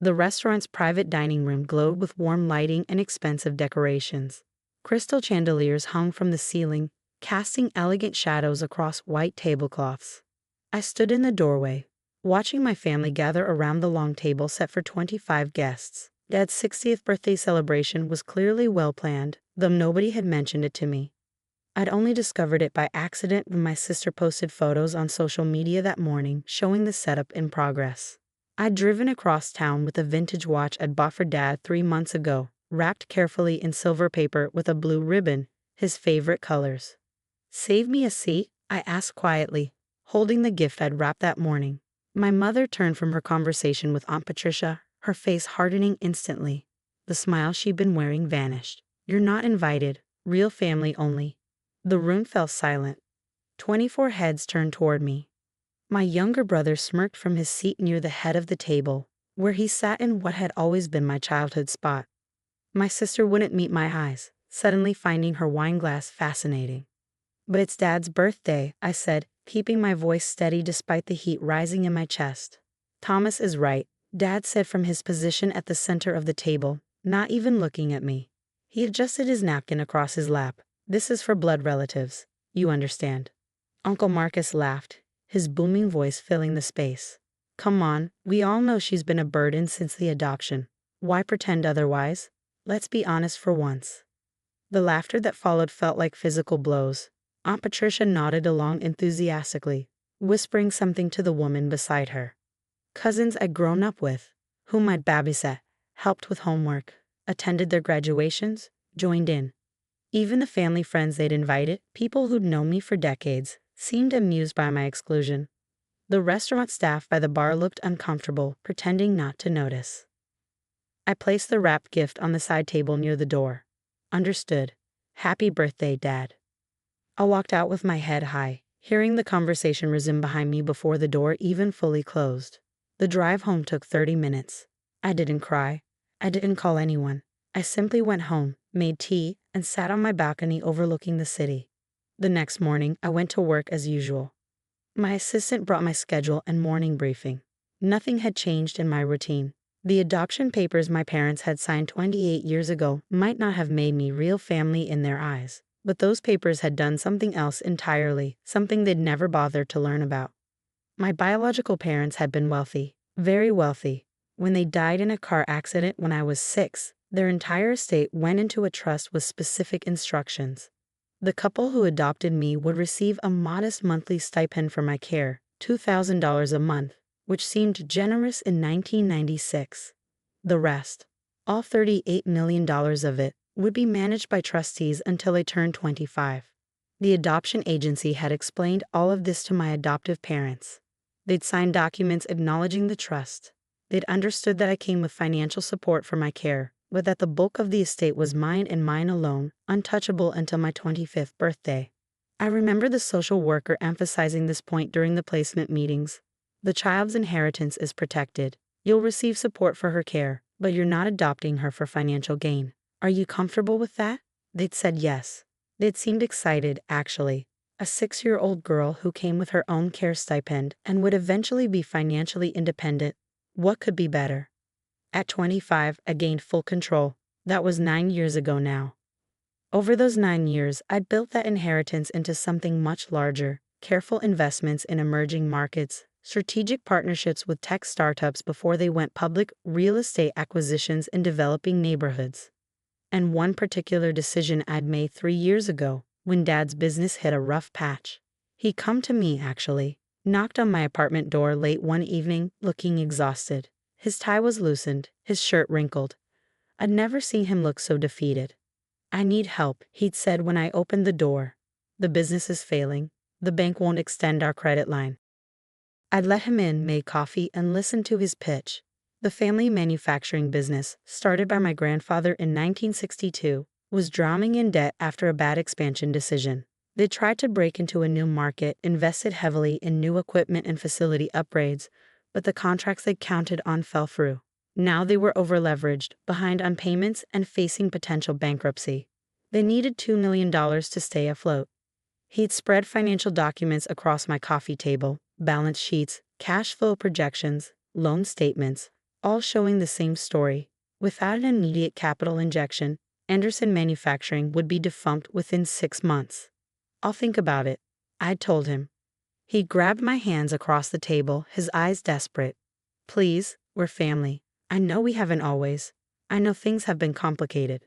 The restaurant's private dining room glowed with warm lighting and expensive decorations. Crystal chandeliers hung from the ceiling, casting elegant shadows across white tablecloths. I stood in the doorway, watching my family gather around the long table set for 25 guests. Dad's 60th birthday celebration was clearly well planned, though nobody had mentioned it to me. I'd only discovered it by accident when my sister posted photos on social media that morning showing the setup in progress. I'd driven across town with a vintage watch I'd bought for Dad 3 months ago, wrapped carefully in silver paper with a blue ribbon, his favorite colors. "Save me a seat?" I asked quietly, holding the gift I'd wrapped that morning. My mother turned from her conversation with Aunt Patricia, her face hardening instantly. The smile she'd been wearing vanished. "You're not invited. Real family only." The room fell silent. 24 heads turned toward me. My younger brother smirked from his seat near the head of the table, where he sat in what had always been my childhood spot. My sister wouldn't meet my eyes, suddenly finding her wine glass fascinating. "But it's Dad's birthday," I said, keeping my voice steady despite the heat rising in my chest. "Thomas is right," Dad said from his position at the center of the table, not even looking at me. He adjusted his napkin across his lap. "This is for blood relatives. You understand." Uncle Marcus laughed, his booming voice filling the space. "Come on, we all know she's been a burden since the adoption. Why pretend otherwise? Let's be honest for once." The laughter that followed felt like physical blows. Aunt Patricia nodded along enthusiastically, whispering something to the woman beside her. Cousins I'd grown up with, whom I'd babysat, helped with homework, attended their graduations, joined in. Even the family friends they'd invited, people who'd known me for decades, seemed amused by my exclusion. The restaurant staff by the bar looked uncomfortable, pretending not to notice. I placed the wrapped gift on the side table near the door. "Understood. Happy birthday, Dad." I walked out with my head high, hearing the conversation resume behind me before the door even fully closed. The drive home took 30 minutes. I didn't cry. I didn't call anyone. I simply went home, made tea, and sat on my balcony overlooking the city. The next morning, I went to work as usual. My assistant brought my schedule and morning briefing. Nothing had changed in my routine. The adoption papers my parents had signed 28 years ago might not have made me real family in their eyes, but those papers had done something else entirely, something they'd never bothered to learn about. My biological parents had been wealthy, very wealthy. When they died in a car accident when I was 6, their entire estate went into a trust with specific instructions. The couple who adopted me would receive a modest monthly stipend for my care, $2,000 a month, which seemed generous in 1996. The rest, all $38 million of it, would be managed by trustees until I turned 25. The adoption agency had explained all of this to my adoptive parents. They'd signed documents acknowledging the trust. They'd understood that I came with financial support for my care, but that the bulk of the estate was mine and mine alone, untouchable until my 25th birthday. I remember the social worker emphasizing this point during the placement meetings. "The child's inheritance is protected. You'll receive support for her care, but you're not adopting her for financial gain. Are you comfortable with that?" They'd said yes. They'd seemed excited, actually. A 6-year-old girl who came with her own care stipend and would eventually be financially independent. What could be better? At 25, I gained full control. That was 9 years ago now. Over those 9 years, I'd built that inheritance into something much larger: careful investments in emerging markets, strategic partnerships with tech startups before they went public, real estate acquisitions in developing neighborhoods. And one particular decision I'd made 3 years ago, when Dad's business hit a rough patch. He'd come to me, actually, knocked on my apartment door late one evening, looking exhausted. His tie was loosened, his shirt wrinkled. I'd never seen him look so defeated. "I need help," he'd said when I opened the door. "The business is failing. The bank won't extend our credit line." I'd let him in, made coffee, and listened to his pitch. The family manufacturing business, started by my grandfather in 1962, was drowning in debt after a bad expansion decision. They tried to break into a new market, invested heavily in new equipment and facility upgrades, but the contracts they counted on fell through. Now they were overleveraged, behind on payments, and facing potential bankruptcy. They needed $2 million to stay afloat. He'd spread financial documents across my coffee table, balance sheets, cash flow projections, loan statements, all showing the same story. Without an immediate capital injection, Anderson Manufacturing would be defunct within 6 months. I'll think about it, I told him. He grabbed my hands across the table, his eyes desperate. Please, we're family. I know we haven't always. I know things have been complicated.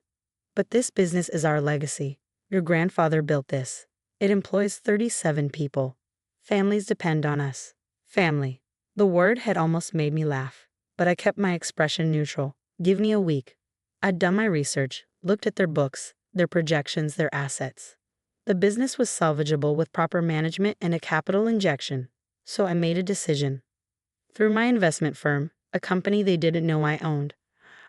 But this business is our legacy. Your grandfather built this. It employs 37 people. Families depend on us. Family. The word had almost made me laugh, but I kept my expression neutral. Give me a week. I'd done my research, looked at their books, their projections, their assets. The business was salvageable with proper management and a capital injection, so I made a decision. Through my investment firm, a company they didn't know I owned,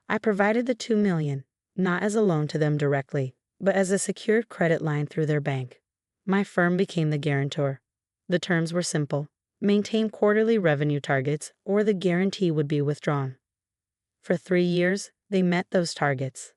I provided the $2 million, not as a loan to them directly, but as a secured credit line through their bank. My firm became the guarantor. The terms were simple: maintain quarterly revenue targets or the guarantee would be withdrawn. For 3 years, they met those targets.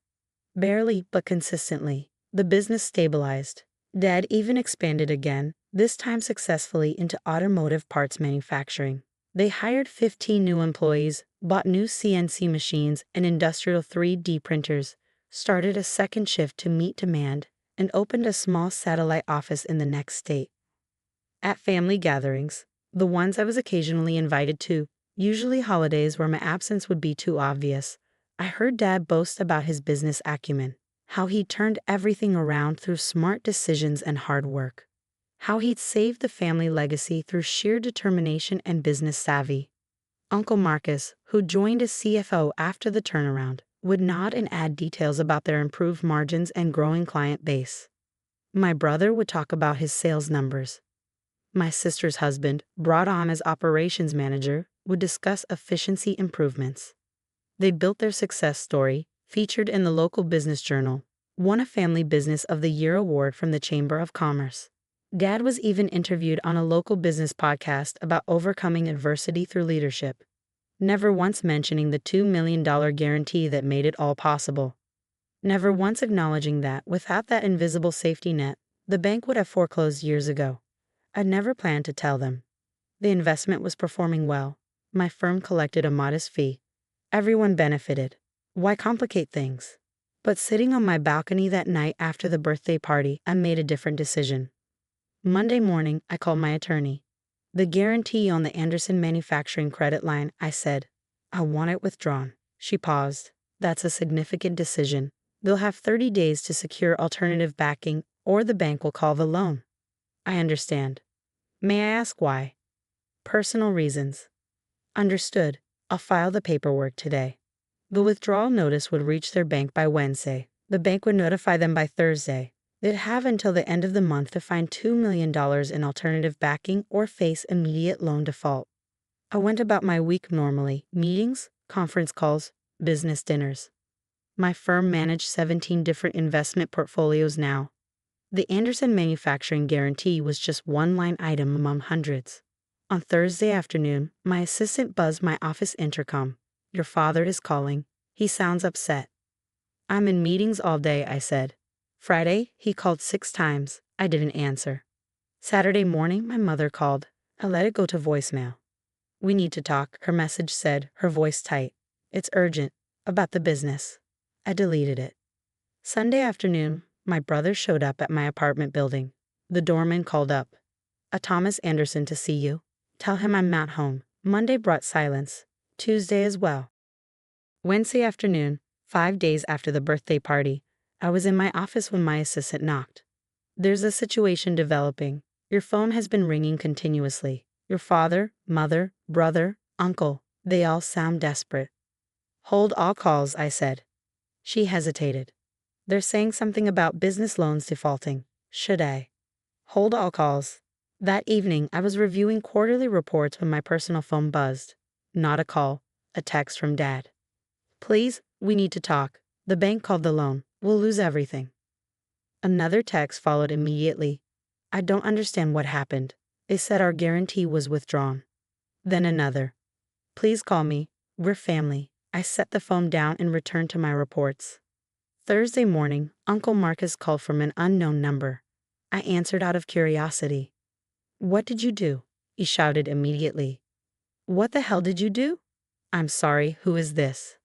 Barely, but consistently. The business stabilized. Dad even expanded again, this time successfully into automotive parts manufacturing. They hired 15 new employees, bought new CNC machines and industrial 3D printers, started a second shift to meet demand, and opened a small satellite office in the next state. At family gatherings, the ones I was occasionally invited to, usually holidays where my absence would be too obvious, I heard Dad boast about his business acumen, how he'd turned everything around through smart decisions and hard work, how he'd saved the family legacy through sheer determination and business savvy. Uncle Marcus, who joined as CFO after the turnaround, would nod and add details about their improved margins and growing client base. My brother would talk about his sales numbers. My sister's husband, brought on as operations manager, would discuss efficiency improvements. They built their success story, featured in the local business journal, won a Family Business of the Year award from the Chamber of Commerce. Dad was even interviewed on a local business podcast about overcoming adversity through leadership, never once mentioning the $2 million guarantee that made it all possible. Never once acknowledging that, without that invisible safety net, the bank would have foreclosed years ago. I'd never planned to tell them. The investment was performing well. My firm collected a modest fee. Everyone benefited. Why complicate things? But sitting on my balcony that night after the birthday party, I made a different decision. Monday morning, I called my attorney. The guarantee on the Anderson Manufacturing credit line, I said. I want it withdrawn. She paused. That's a significant decision. They'll have 30 days to secure alternative backing, or the bank will call the loan. I understand. May I ask why? Personal reasons. Understood. I'll file the paperwork today. The withdrawal notice would reach their bank by Wednesday. The bank would notify them by Thursday. They'd have until the end of the month to find $2 million in alternative backing or face immediate loan default. I went about my week normally: meetings, conference calls, business dinners. My firm managed 17 different investment portfolios now. The Anderson Manufacturing guarantee was just one line item among hundreds. On Thursday afternoon, my assistant buzzed my office intercom. Your father is calling. He sounds upset. I'm in meetings all day, I said. Friday, he called 6 times. I didn't answer. Saturday morning, my mother called. I let it go to voicemail. We need to talk, her message said, her voice tight. It's urgent. About the business. I deleted it. Sunday afternoon, my brother showed up at my apartment building. The doorman called up. A Thomas Anderson to see you. Tell him I'm not home. Monday brought silence. Tuesday as well. Wednesday afternoon, 5 days after the birthday party, I was in my office when my assistant knocked. There's a situation developing. Your phone has been ringing continuously. Your father, mother, brother, uncle, they all sound desperate. Hold all calls, I said. She hesitated. They're saying something about business loans defaulting. Should I? Hold all calls. That evening, I was reviewing quarterly reports when my personal phone buzzed. Not a call, a text from Dad. Please, we need to talk. The bank called the loan. We'll lose everything. Another text followed immediately. I don't understand what happened. They said our guarantee was withdrawn. Then another. Please call me. We're family. I set the phone down and returned to my reports. Thursday morning, Uncle Marcus called from an unknown number. I answered out of curiosity. What did you do? He shouted immediately. What the hell did you do? I'm sorry, who is this?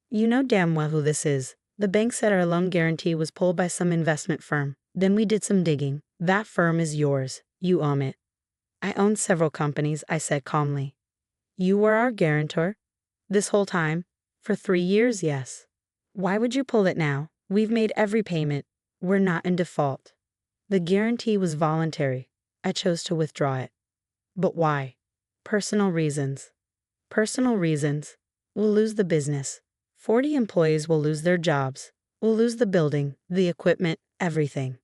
You know damn well who this is. The bank said our loan guarantee was pulled by some investment firm. Then we did some digging. That firm is yours. You own it. I own several companies, I said calmly. You were our guarantor? This whole time? For 3 years, yes. Why would you pull it now? We've made every payment. We're not in default. The guarantee was voluntary. I chose to withdraw it. But why? Personal reasons. Personal reasons. We'll lose the business. 40 employees will lose their jobs. We'll lose the building, the equipment, everything.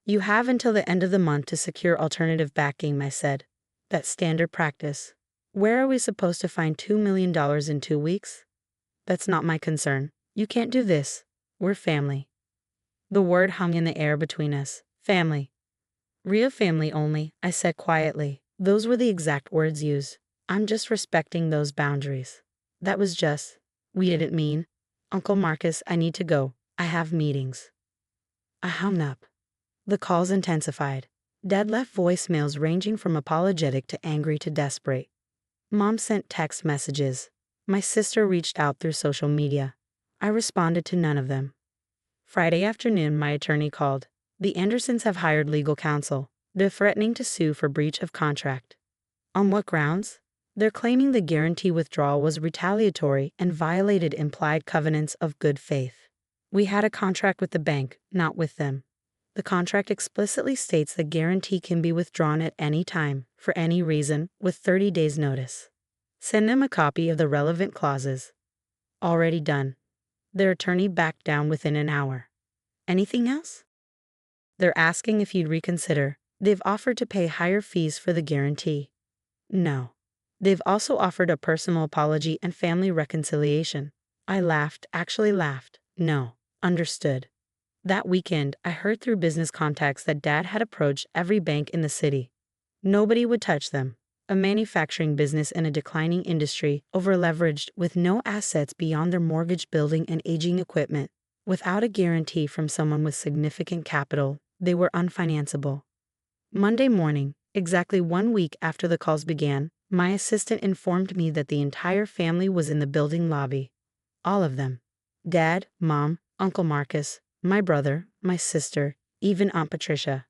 You have until the end of the month to secure alternative backing, I said. That's standard practice. Where are we supposed to find $2 million in 2 weeks? That's not my concern. You can't do this. We're family. The word hung in the air between us. Family. Real family only, I said quietly. Those were the exact words used. I'm just respecting those boundaries. That was just. We didn't mean. Uncle Marcus, I need to go. I have meetings. I hung up. The calls intensified. Dad left voicemails ranging from apologetic to angry to desperate. Mom sent text messages. My sister reached out through social media. I responded to none of them. Friday afternoon, my attorney called. The Andersons have hired legal counsel. They're threatening to sue for breach of contract. On what grounds? They're claiming the guarantee withdrawal was retaliatory and violated implied covenants of good faith. We had a contract with the bank, not with them. The contract explicitly states the guarantee can be withdrawn at any time, for any reason, with 30 days' notice. Send them a copy of the relevant clauses. Already done. Their attorney backed down within an hour. Anything else? They're asking if you'd reconsider. They've offered to pay higher fees for the guarantee. No. They've also offered a personal apology and family reconciliation. I laughed, actually laughed. No. Understood. That weekend, I heard through business contacts that Dad had approached every bank in the city. Nobody would touch them. A manufacturing business in a declining industry, over-leveraged with no assets beyond their mortgage building and aging equipment. Without a guarantee from someone with significant capital, they were unfinanceable. Monday morning, exactly 1 week after the calls began, my assistant informed me that the entire family was in the building lobby. All of them. Dad, Mom, Uncle Marcus, my brother, my sister, even Aunt Patricia.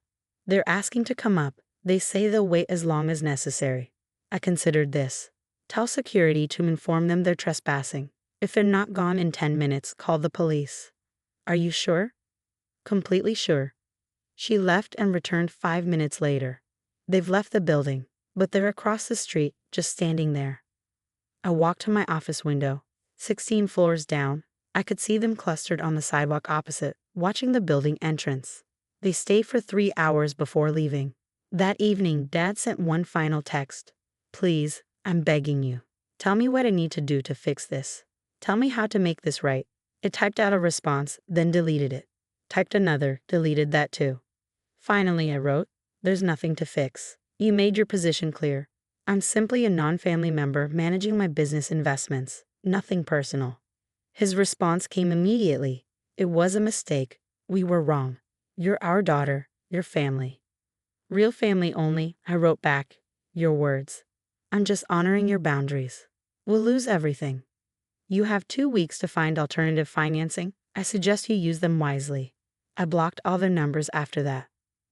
They're asking to come up. They say they'll wait as long as necessary. I considered this. Tell security to inform them they're trespassing. If they're not gone in 10 minutes, call the police. Are you sure? Completely sure. She left and returned 5 minutes later. They've left the building, but they're across the street, just standing there. I walked to my office window. 16 floors down, I could see them clustered on the sidewalk opposite, watching the building entrance. They stayed for 3 hours before leaving. That evening, Dad sent one final text. Please, I'm begging you. Tell me what I need to do to fix this. Tell me how to make this right. It typed out a response, then deleted it. Typed another, deleted that too. Finally, I wrote, there's nothing to fix. You made your position clear. I'm simply a non-family member managing my business investments. Nothing personal. His response came immediately. It was a mistake. We were wrong. You're our daughter, your family. Real family only, I wrote back. Your words. I'm just honoring your boundaries. We'll lose everything. You have 2 weeks to find alternative financing. I suggest you use them wisely. I blocked all their numbers after that.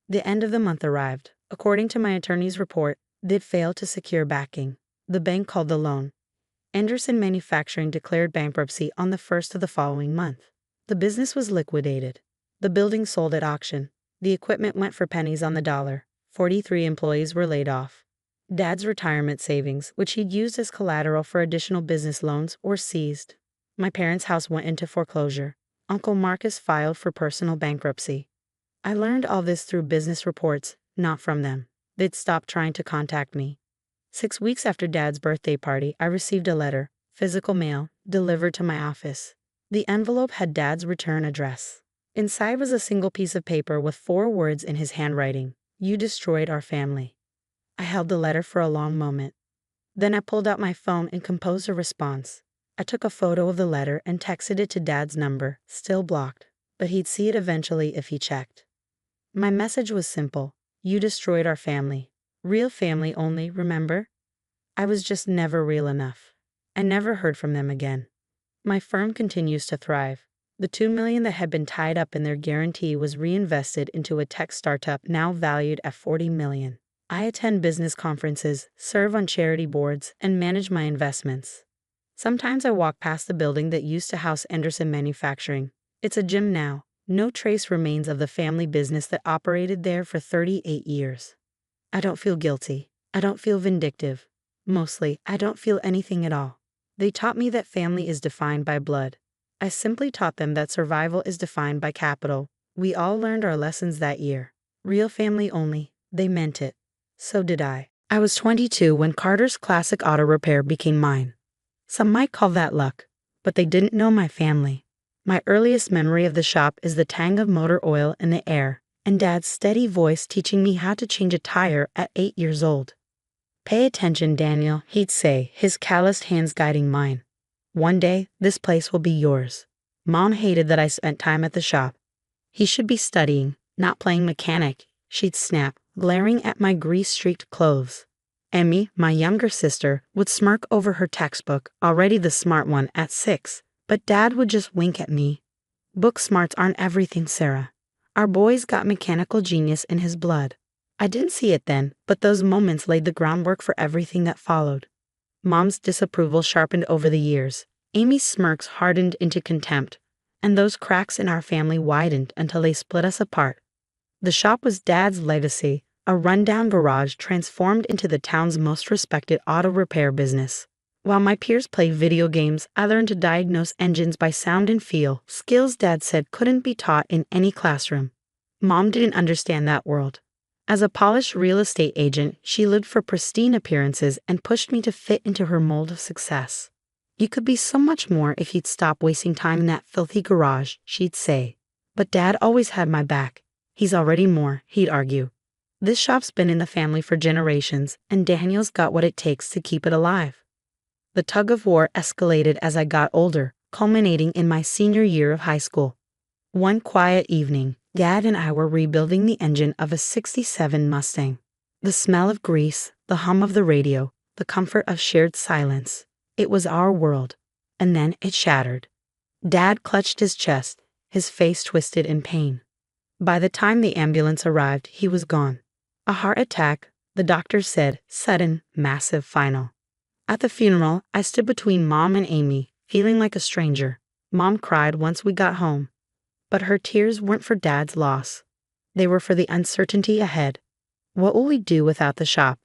The end of the month arrived. According to my attorney's report, they'd failed to secure backing. The bank called the loan. Anderson Manufacturing declared bankruptcy on the 1st of the following month. The business was liquidated. The building sold at auction. The equipment went for pennies on the dollar. 43 employees were laid off. Dad's retirement savings, which he'd used as collateral for additional business loans, were seized. My parents' house went into foreclosure. Uncle Marcus filed for personal bankruptcy. I learned all this through business reports, not from them. They'd stopped trying to contact me. 6 weeks after Dad's birthday party, I received a letter, physical mail, delivered to my office. The envelope had Dad's return address. Inside was a single piece of paper with 4 words in his handwriting. You destroyed our family. I held the letter for a long moment. Then I pulled out my phone and composed a response. I took a photo of the letter and texted it to Dad's number, still blocked, but he'd see it eventually if he checked. My message was simple. You destroyed our family. Real family only, remember? I was just never real enough. I never heard from them again. My firm continues to thrive. The $2 million that had been tied up in their guarantee was reinvested into a tech startup now valued at $40 million. I attend business conferences, serve on charity boards, and manage my investments. Sometimes I walk past the building that used to house Anderson Manufacturing. It's a gym now. No trace remains of the family business that operated there for 38 years. I don't feel guilty. I don't feel vindictive. Mostly, I don't feel anything at all. They taught me that family is defined by blood. I simply taught them that survival is defined by capital. We all learned our lessons that year. Real family only. They meant it. So did I. I was 22 when Carter's Classic Auto Repair became mine. Some might call that luck, but they didn't know my family. My earliest memory of the shop is the tang of motor oil in the air, and Dad's steady voice teaching me how to change a tire at 8 years old. "Pay attention, Daniel," he'd say, his calloused hands guiding mine. "One day, this place will be yours." Mom hated that I spent time at the shop. "He should be studying, not playing mechanic," she'd snap, glaring at my grease-streaked clothes. Emmy, my younger sister, would smirk over her textbook, already the smart one at 6, but Dad would just wink at me. "Book smarts aren't everything, Sarah. Our boy's got mechanical genius in his blood." I didn't see it then, but those moments laid the groundwork for everything that followed. Mom's disapproval sharpened over the years. Amy's smirks hardened into contempt, and those cracks in our family widened until they split us apart. The shop was Dad's legacy, a rundown garage transformed into the town's most respected auto repair business. While my peers played video games, I learned to diagnose engines by sound and feel, skills Dad said couldn't be taught in any classroom. Mom didn't understand that world. As a polished real estate agent, she lived for pristine appearances and pushed me to fit into her mold of success. "You could be so much more if you'd stop wasting time in that filthy garage," she'd say. But Dad always had my back. "He's already more," he'd argue. "This shop's been in the family for generations, and Daniel's got what it takes to keep it alive." The tug-of-war escalated as I got older, culminating in my senior year of high school. One quiet evening, Dad and I were rebuilding the engine of a '67 Mustang. The smell of grease, the hum of the radio, the comfort of shared silence. It was our world. And then it shattered. Dad clutched his chest, his face twisted in pain. By the time the ambulance arrived, he was gone. A heart attack, the doctor said, sudden, massive, final. At the funeral, I stood between Mom and Amy, feeling like a stranger. Mom cried once we got home. But her tears weren't for Dad's loss. They were for the uncertainty ahead. "What will we do without the shop?"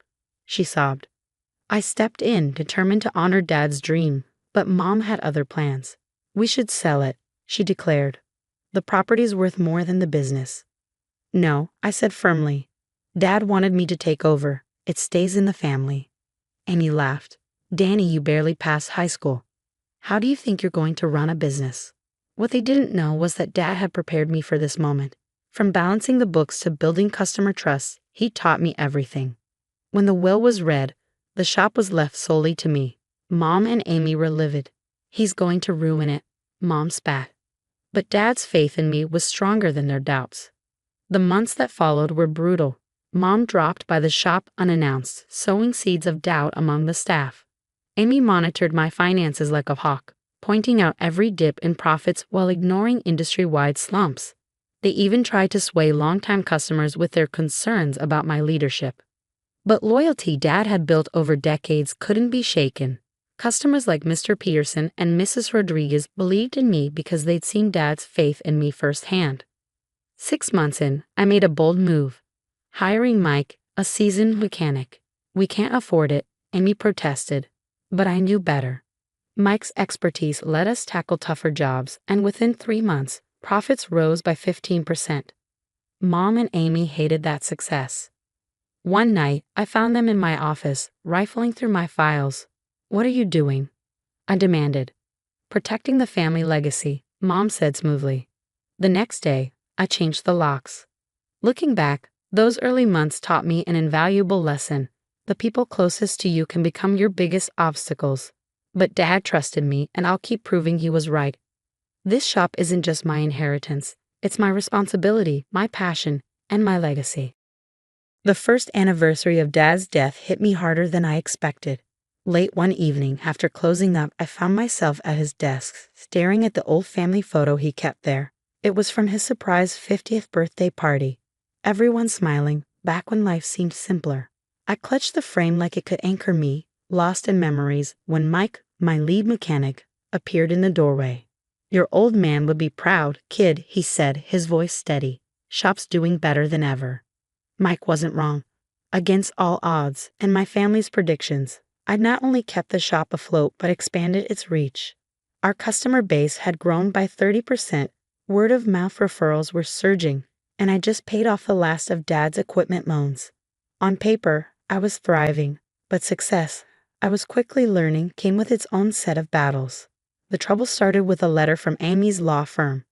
she sobbed. I stepped in, determined to honor Dad's dream, but Mom had other plans. "We should sell it," she declared. "The property's worth more than the business." "No," I said firmly. "Dad wanted me to take over. It stays in the family." Amy laughed. "Danny, you barely passed high school. How do you think you're going to run a business?" What they didn't know was that Dad had prepared me for this moment. From balancing the books to building customer trust, he taught me everything. When the will was read, the shop was left solely to me. Mom and Amy were livid. "He's going to ruin it," Mom spat. But Dad's faith in me was stronger than their doubts. The months that followed were brutal. Mom dropped by the shop unannounced, sowing seeds of doubt among the staff. Amy monitored my finances like a hawk, pointing out every dip in profits while ignoring industry-wide slumps. They even tried to sway longtime customers with their concerns about my leadership. But loyalty Dad had built over decades couldn't be shaken. Customers like Mr. Peterson and Mrs. Rodriguez believed in me because they'd seen Dad's faith in me firsthand. 6 months in, I made a bold move, hiring Mike, a seasoned mechanic. "We can't afford it," Amy protested, but I knew better. Mike's expertise let us tackle tougher jobs, and within 3 months, profits rose by 15%. Mom and Amy hated that success. One night, I found them in my office, rifling through my files. "What are you doing?" I demanded. "Protecting the family legacy," Mom said smoothly. The next day, I changed the locks. Looking back, those early months taught me an invaluable lesson. The people closest to you can become your biggest obstacles. But Dad trusted me, and I'll keep proving he was right. This shop isn't just my inheritance. It's my responsibility, my passion, and my legacy. The first anniversary of Dad's death hit me harder than I expected. Late one evening, after closing up, I found myself at his desk, staring at the old family photo he kept there. It was from his surprise 50th birthday party. Everyone smiling, back when life seemed simpler. I clutched the frame like it could anchor me, lost in memories, when Mike, my lead mechanic, appeared in the doorway. "Your old man would be proud, kid," he said, his voice steady. "Shop's doing better than ever." Mike wasn't wrong. Against all odds, and my family's predictions, I'd not only kept the shop afloat but expanded its reach. Our customer base had grown by 30%, word-of-mouth referrals were surging, and I just paid off the last of Dad's equipment loans. On paper, I was thriving, but success, I was quickly learning, came with its own set of battles. The trouble started with a letter from Amy's law firm.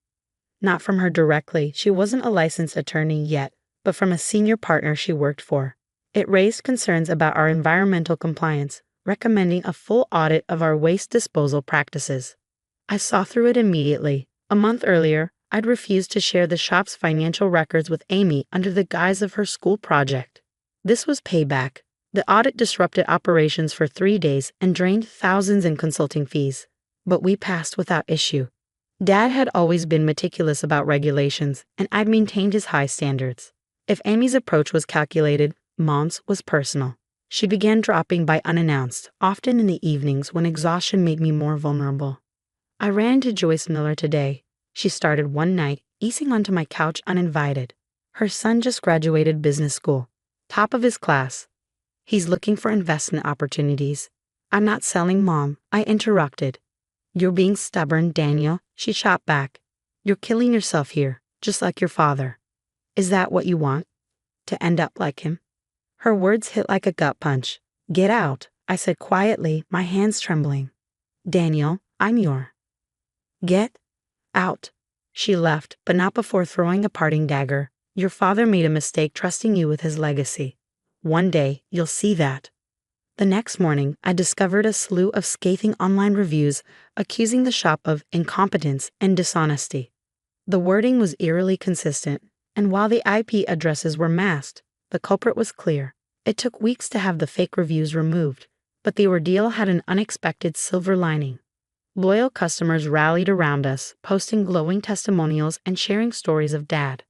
Not from her directly, she wasn't a licensed attorney yet, but from a senior partner she worked for. It raised concerns about our environmental compliance, recommending a full audit of our waste disposal practices. I saw through it immediately. A month earlier, I'd refused to share the shop's financial records with Amy under the guise of her school project. This was payback. The audit disrupted operations for 3 days and drained thousands in consulting fees. But we passed without issue. Dad had always been meticulous about regulations, and I'd maintained his high standards. If Amy's approach was calculated, Mom's was personal. She began dropping by unannounced, often in the evenings when exhaustion made me more vulnerable. I ran into Joyce Miller today. She started one night, easing onto my couch uninvited. Her son just graduated business school, top of his class. He's looking for investment opportunities. "I'm not selling, Mom," I interrupted. "You're being stubborn, Daniel," she shot back. "You're killing yourself here, just like your father." "Is that what you want? To end up like him?" Her words hit like a gut punch. "Get out," I said quietly, my hands trembling. "Daniel, I'm your." "Get out." She left, but not before throwing a parting dagger. "Your father made a mistake trusting you with his legacy. One day, you'll see that." The next morning, I discovered a slew of scathing online reviews accusing the shop of incompetence and dishonesty. The wording was eerily consistent, and while the IP addresses were masked, the culprit was clear. It took weeks to have the fake reviews removed, but the ordeal had an unexpected silver lining. Loyal customers rallied around us, posting glowing testimonials and sharing stories of Dad.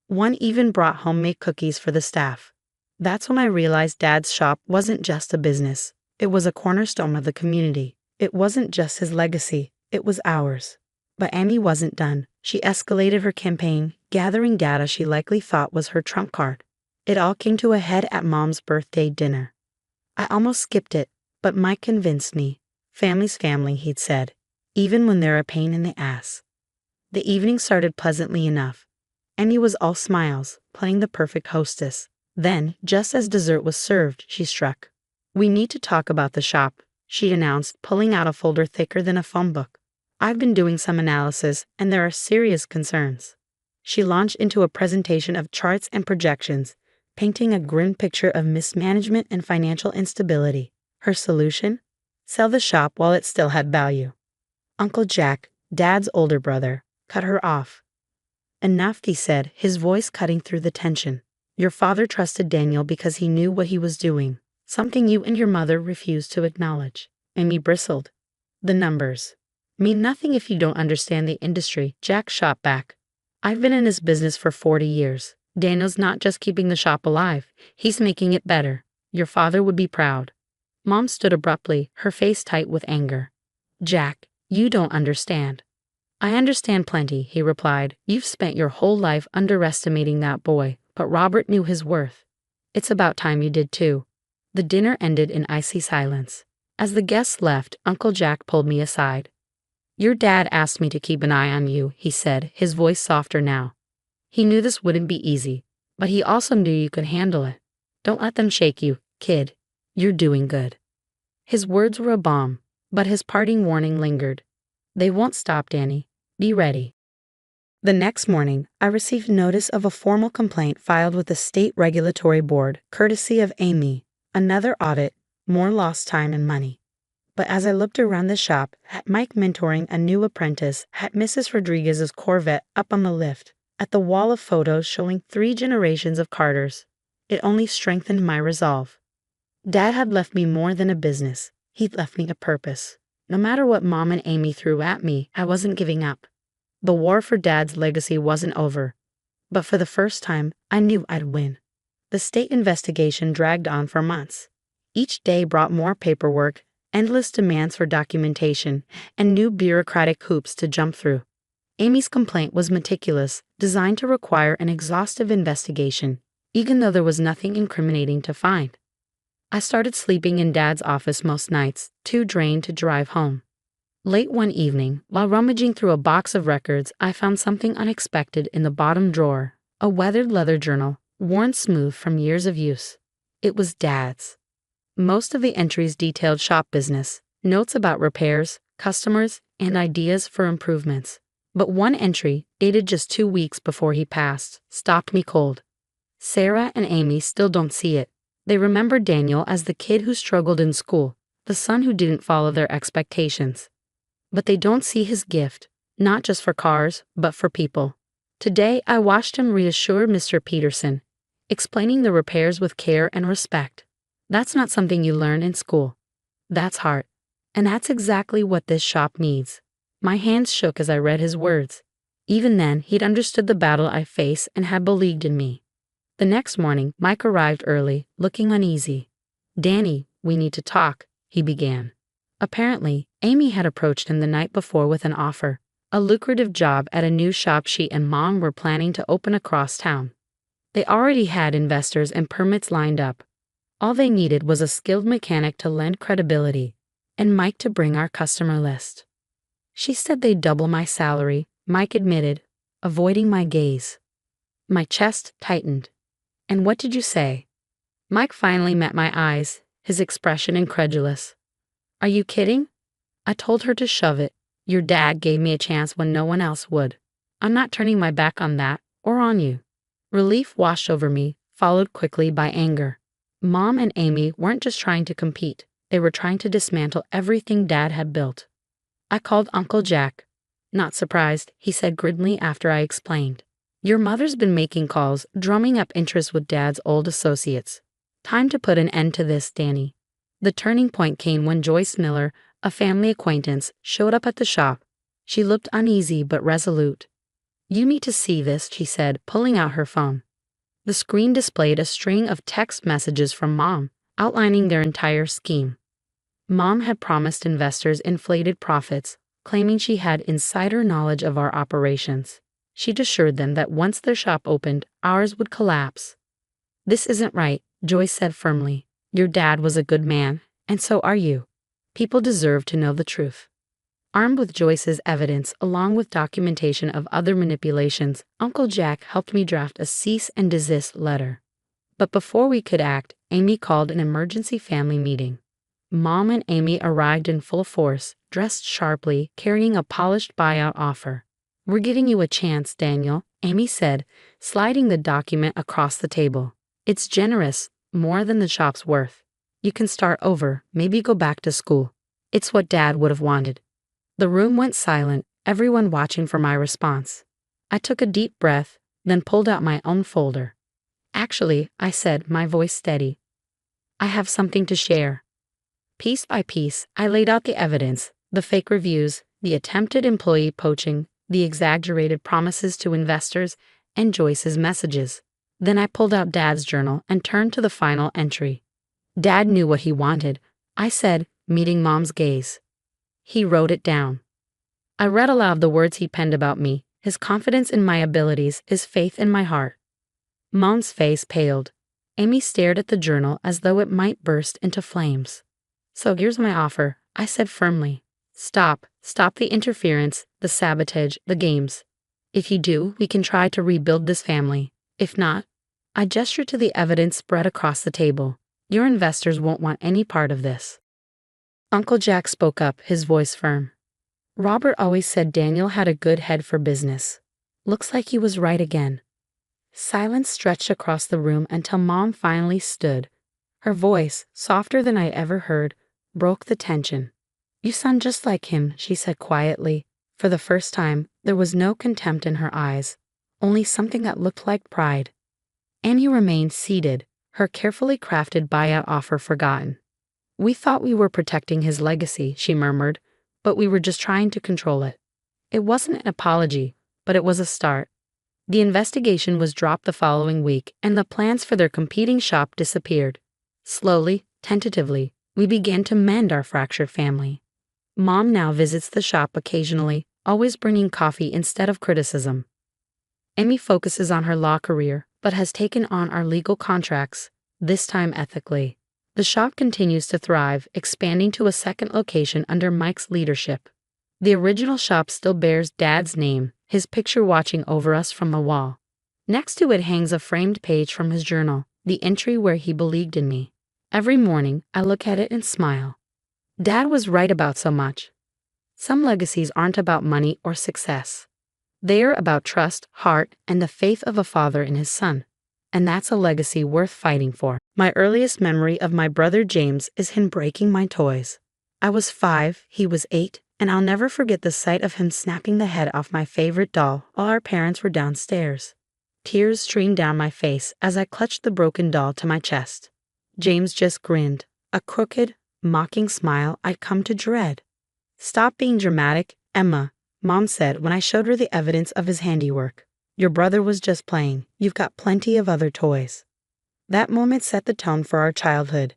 One even brought homemade cookies for the staff. That's when I realized Dad's shop wasn't just a business. It was a cornerstone of the community. It wasn't just his legacy, it was ours. But Amy wasn't done. She escalated her campaign, gathering data she likely thought was her trump card. It all came to a head at Mom's birthday dinner. I almost skipped it, but Mike convinced me. "Family's family," he'd said, "even when they're a pain in the ass." The evening started pleasantly enough. Amy was all smiles, playing the perfect hostess. Then, just as dessert was served, she struck. "We need to talk about the shop," she announced, pulling out a folder thicker than a phone book. "I've been doing some analysis, and there are serious concerns." She launched into a presentation of charts and projections, painting a grim picture of mismanagement and financial instability. Her solution? Sell the shop while it still had value. Uncle Jack, Dad's older brother, cut her off. "Enough," he said, his voice cutting through the tension. "Your father trusted Daniel because he knew what he was doing, something you and your mother refused to acknowledge." Amy bristled. "The numbers mean nothing if you don't understand the industry," Jack shot back. "I've been in this business for 40 years. Daniel's not just keeping the shop alive, he's making it better. Your father would be proud." Mom stood abruptly, her face tight with anger. "Jack, you don't understand." "I understand plenty," he replied. "You've spent your whole life underestimating that boy, but Robert knew his worth. It's about time you did too." The dinner ended in icy silence. As the guests left, Uncle Jack pulled me aside. "Your dad asked me to keep an eye on you," he said, his voice softer now. "He knew this wouldn't be easy, but he also knew you could handle it. Don't let them shake you, kid. You're doing good." His words were a bomb, but his parting warning lingered. "They won't stop, Danny. Be ready." The next morning, I received notice of a formal complaint filed with the State Regulatory Board, courtesy of Amy. Another audit, more lost time and money. But as I looked around the shop, at Mike mentoring a new apprentice, at Mrs. Rodriguez's Corvette up on the lift, at the wall of photos showing 3 generations of Carters, it only strengthened my resolve. Dad had left me more than a business. He'd left me a purpose. No matter what Mom and Amy threw at me, I wasn't giving up. The war for Dad's legacy wasn't over. But for the first time, I knew I'd win. The state investigation dragged on for months. Each day brought more paperwork, endless demands for documentation, and new bureaucratic hoops to jump through. Amy's complaint was meticulous, designed to require an exhaustive investigation, even though there was nothing incriminating to find. I started sleeping in Dad's office most nights, too drained to drive home. Late one evening, while rummaging through a box of records, I found something unexpected in the bottom drawer, a weathered leather journal, worn smooth from years of use. It was Dad's. Most of the entries detailed shop business, notes about repairs, customers, and ideas for improvements. But one entry, dated just 2 weeks before he passed, stopped me cold. Sarah and Amy still don't see it. They remember Daniel as the kid who struggled in school, the son who didn't follow their expectations. But they don't see his gift, not just for cars, but for people. Today, I watched him reassure Mr. Peterson, explaining the repairs with care and respect. That's not something you learn in school. That's heart. And that's exactly what this shop needs. My hands shook as I read his words. Even then, he'd understood the battle I face and had believed in me. The next morning, Mike arrived early, looking uneasy. "Danny, we need to talk," he began. Apparently, Amy had approached him the night before with an offer, a lucrative job at a new shop she and Mom were planning to open across town. They already had investors and permits lined up. All they needed was a skilled mechanic to lend credibility, and Mike to bring our customer list. "She said they'd double my salary," Mike admitted, avoiding my gaze. My chest tightened. "And what did you say?" Mike finally met my eyes, his expression incredulous. "Are you kidding?" I told her to shove it. "Your dad gave me a chance when no one else would. I'm not turning my back on that, or on you." Relief washed over me, followed quickly by anger. Mom and Amy weren't just trying to compete, they were trying to dismantle everything Dad had built. I called Uncle Jack. "Not surprised," he said grimly after I explained. "Your mother's been making calls, drumming up interest with Dad's old associates. Time to put an end to this, Danny." The turning point came when Joyce Miller, a family acquaintance, showed up at the shop. She looked uneasy but resolute. "You need to see this," she said, pulling out her phone. The screen displayed a string of text messages from Mom, outlining their entire scheme. Mom had promised investors inflated profits, claiming she had insider knowledge of our operations. She'd assured them that once their shop opened, ours would collapse. "This isn't right," Joyce said firmly. "Your dad was a good man, and so are you. People deserve to know the truth." Armed with Joyce's evidence, along with documentation of other manipulations, Uncle Jack helped me draft a cease and desist letter. But before we could act, Amy called an emergency family meeting. Mom and Amy arrived in full force, dressed sharply, carrying a polished buyout offer. "We're giving you a chance, Daniel," Amy said, sliding the document across the table. "It's generous, more than the shop's worth. You can start over, maybe go back to school. It's what Dad would have wanted." The room went silent, everyone watching for my response. I took a deep breath, then pulled out my own folder. "Actually," I said, my voice steady, "I have something to share." Piece by piece, I laid out the evidence, the fake reviews, the attempted employee poaching, the exaggerated promises to investors, and Joyce's messages. Then I pulled out Dad's journal and turned to the final entry. "Dad knew what he wanted," I said, meeting Mom's gaze. "He wrote it down." I read aloud the words he penned about me, his confidence in my abilities, his faith in my heart. Mom's face paled. Amy stared at the journal as though it might burst into flames. "So here's my offer," I said firmly. Stop the interference, the sabotage, the games. If you do, we can try to rebuild this family. If not," I gestured to the evidence spread across the table, "your investors won't want any part of this." Uncle Jack spoke up, his voice firm. "Robert always said Daniel had a good head for business. Looks like he was right again." Silence stretched across the room until Mom finally stood. Her voice, softer than I ever heard, broke the tension. "You sound just like him," she said quietly. For the first time, there was no contempt in her eyes, only something that looked like pride. Annie remained seated, her carefully crafted buyout offer forgotten. "We thought we were protecting his legacy," she murmured, "but we were just trying to control it." It wasn't an apology, but it was a start. The investigation was dropped the following week, and the plans for their competing shop disappeared. Slowly, tentatively, we began to mend our fractured family. Mom now visits the shop occasionally, always bringing coffee instead of criticism. Amy focuses on her law career, but has taken on our legal contracts, this time ethically. The shop continues to thrive, expanding to a second location under Mike's leadership. The original shop still bears Dad's name, his picture watching over us from a wall. Next to it hangs a framed page from his journal, the entry where he believed in me. Every morning, I look at it and smile. Dad was right about so much. Some legacies aren't about money or success. They're about trust, heart, and the faith of a father in his son. And that's a legacy worth fighting for. My earliest memory of my brother James is him breaking my toys. I was 5, he was 8, and I'll never forget the sight of him snapping the head off my favorite doll while our parents were downstairs. Tears streamed down my face as I clutched the broken doll to my chest. James just grinned, a crooked, mocking smile I'd come to dread. "Stop being dramatic, Emma," Mom said when I showed her the evidence of his handiwork. "Your brother was just playing. You've got plenty of other toys." That moment set the tone for our childhood.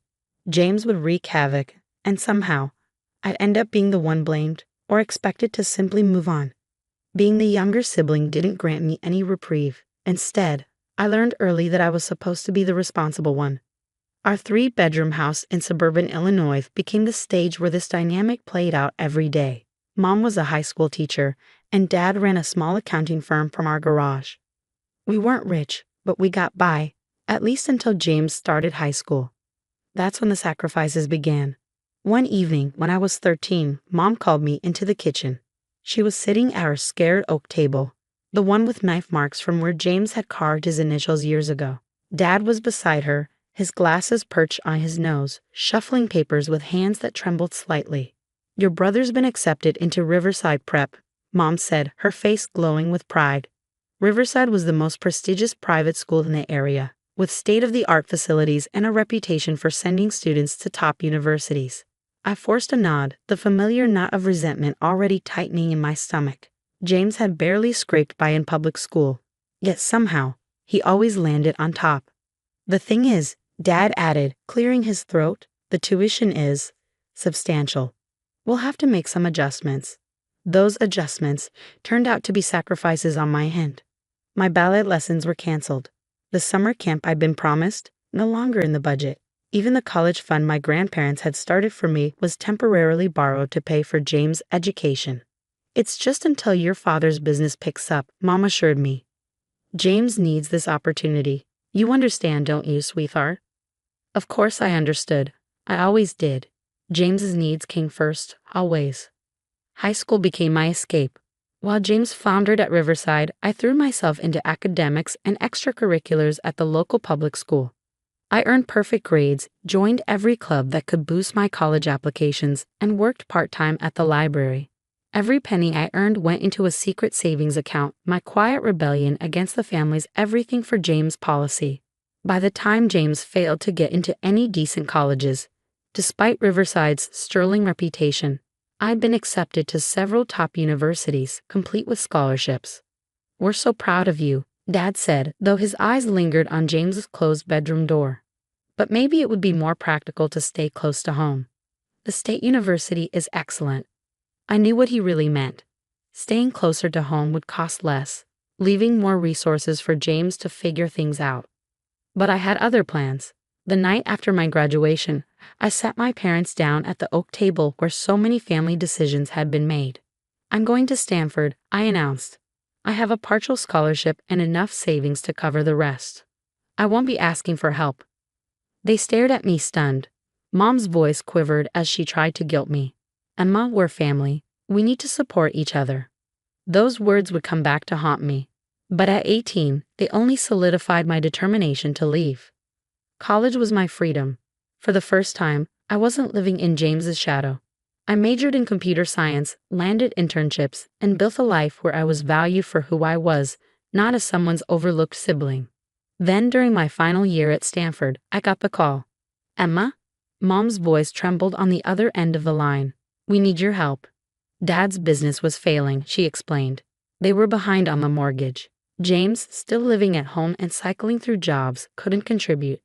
James would wreak havoc, and somehow, I'd end up being the one blamed, or expected to simply move on. Being the younger sibling didn't grant me any reprieve. Instead, I learned early that I was supposed to be the responsible one. Our 3-bedroom house in suburban Illinois became the stage where this dynamic played out every day. Mom was a high school teacher, and Dad ran a small accounting firm from our garage. We weren't rich, but we got by, at least until James started high school. That's when the sacrifices began. One evening, when I was 13, Mom called me into the kitchen. She was sitting at our scared oak table, the one with knife marks from where James had carved his initials years ago. Dad was beside her, his glasses perched on his nose, shuffling papers with hands that trembled slightly. "Your brother's been accepted into Riverside Prep," Mom said, her face glowing with pride. Riverside was the most prestigious private school in the area, with state-of-the-art facilities and a reputation for sending students to top universities. I forced a nod, the familiar knot of resentment already tightening in my stomach. James had barely scraped by in public school, yet somehow, he always landed on top. "The thing is," Dad added, clearing his throat, "the tuition is substantial. We'll have to make some adjustments." Those adjustments turned out to be sacrifices on my end. My ballet lessons were canceled. The summer camp I'd been promised, no longer in the budget. Even the college fund my grandparents had started for me was temporarily borrowed to pay for James' education. "It's just until your father's business picks up," Mom assured me. "James needs this opportunity. You understand, don't you, sweetheart?" Of course I understood. I always did. James's needs came first, always. High school became my escape. While James floundered at Riverside, I threw myself into academics and extracurriculars at the local public school. I earned perfect grades, joined every club that could boost my college applications, and worked part-time at the library. Every penny I earned went into a secret savings account, my quiet rebellion against the family's everything for James policy. By the time James failed to get into any decent colleges, despite Riverside's sterling reputation, I'd been accepted to several top universities, complete with scholarships. "We're so proud of you," Dad said, though his eyes lingered on James's closed bedroom door. "But maybe it would be more practical to stay close to home. The state university is excellent." I knew what he really meant. Staying closer to home would cost less, leaving more resources for James to figure things out. But I had other plans. The night after my graduation, I sat my parents down at the oak table where so many family decisions had been made. "I'm going to Stanford," I announced. "I have a partial scholarship and enough savings to cover the rest. I won't be asking for help." They stared at me stunned. Mom's voice quivered as she tried to guilt me. "Emma, we're family. We need to support each other." Those words would come back to haunt me. But at 18, they only solidified my determination to leave. College was my freedom. For the first time, I wasn't living in James's shadow. I majored in computer science, landed internships, and built a life where I was valued for who I was, not as someone's overlooked sibling. Then, during my final year at Stanford, I got the call. "Emma?" Mom's voice trembled on the other end of the line. "We need your help." Dad's business was failing, she explained. They were behind on the mortgage. James, still living at home and cycling through jobs, couldn't contribute.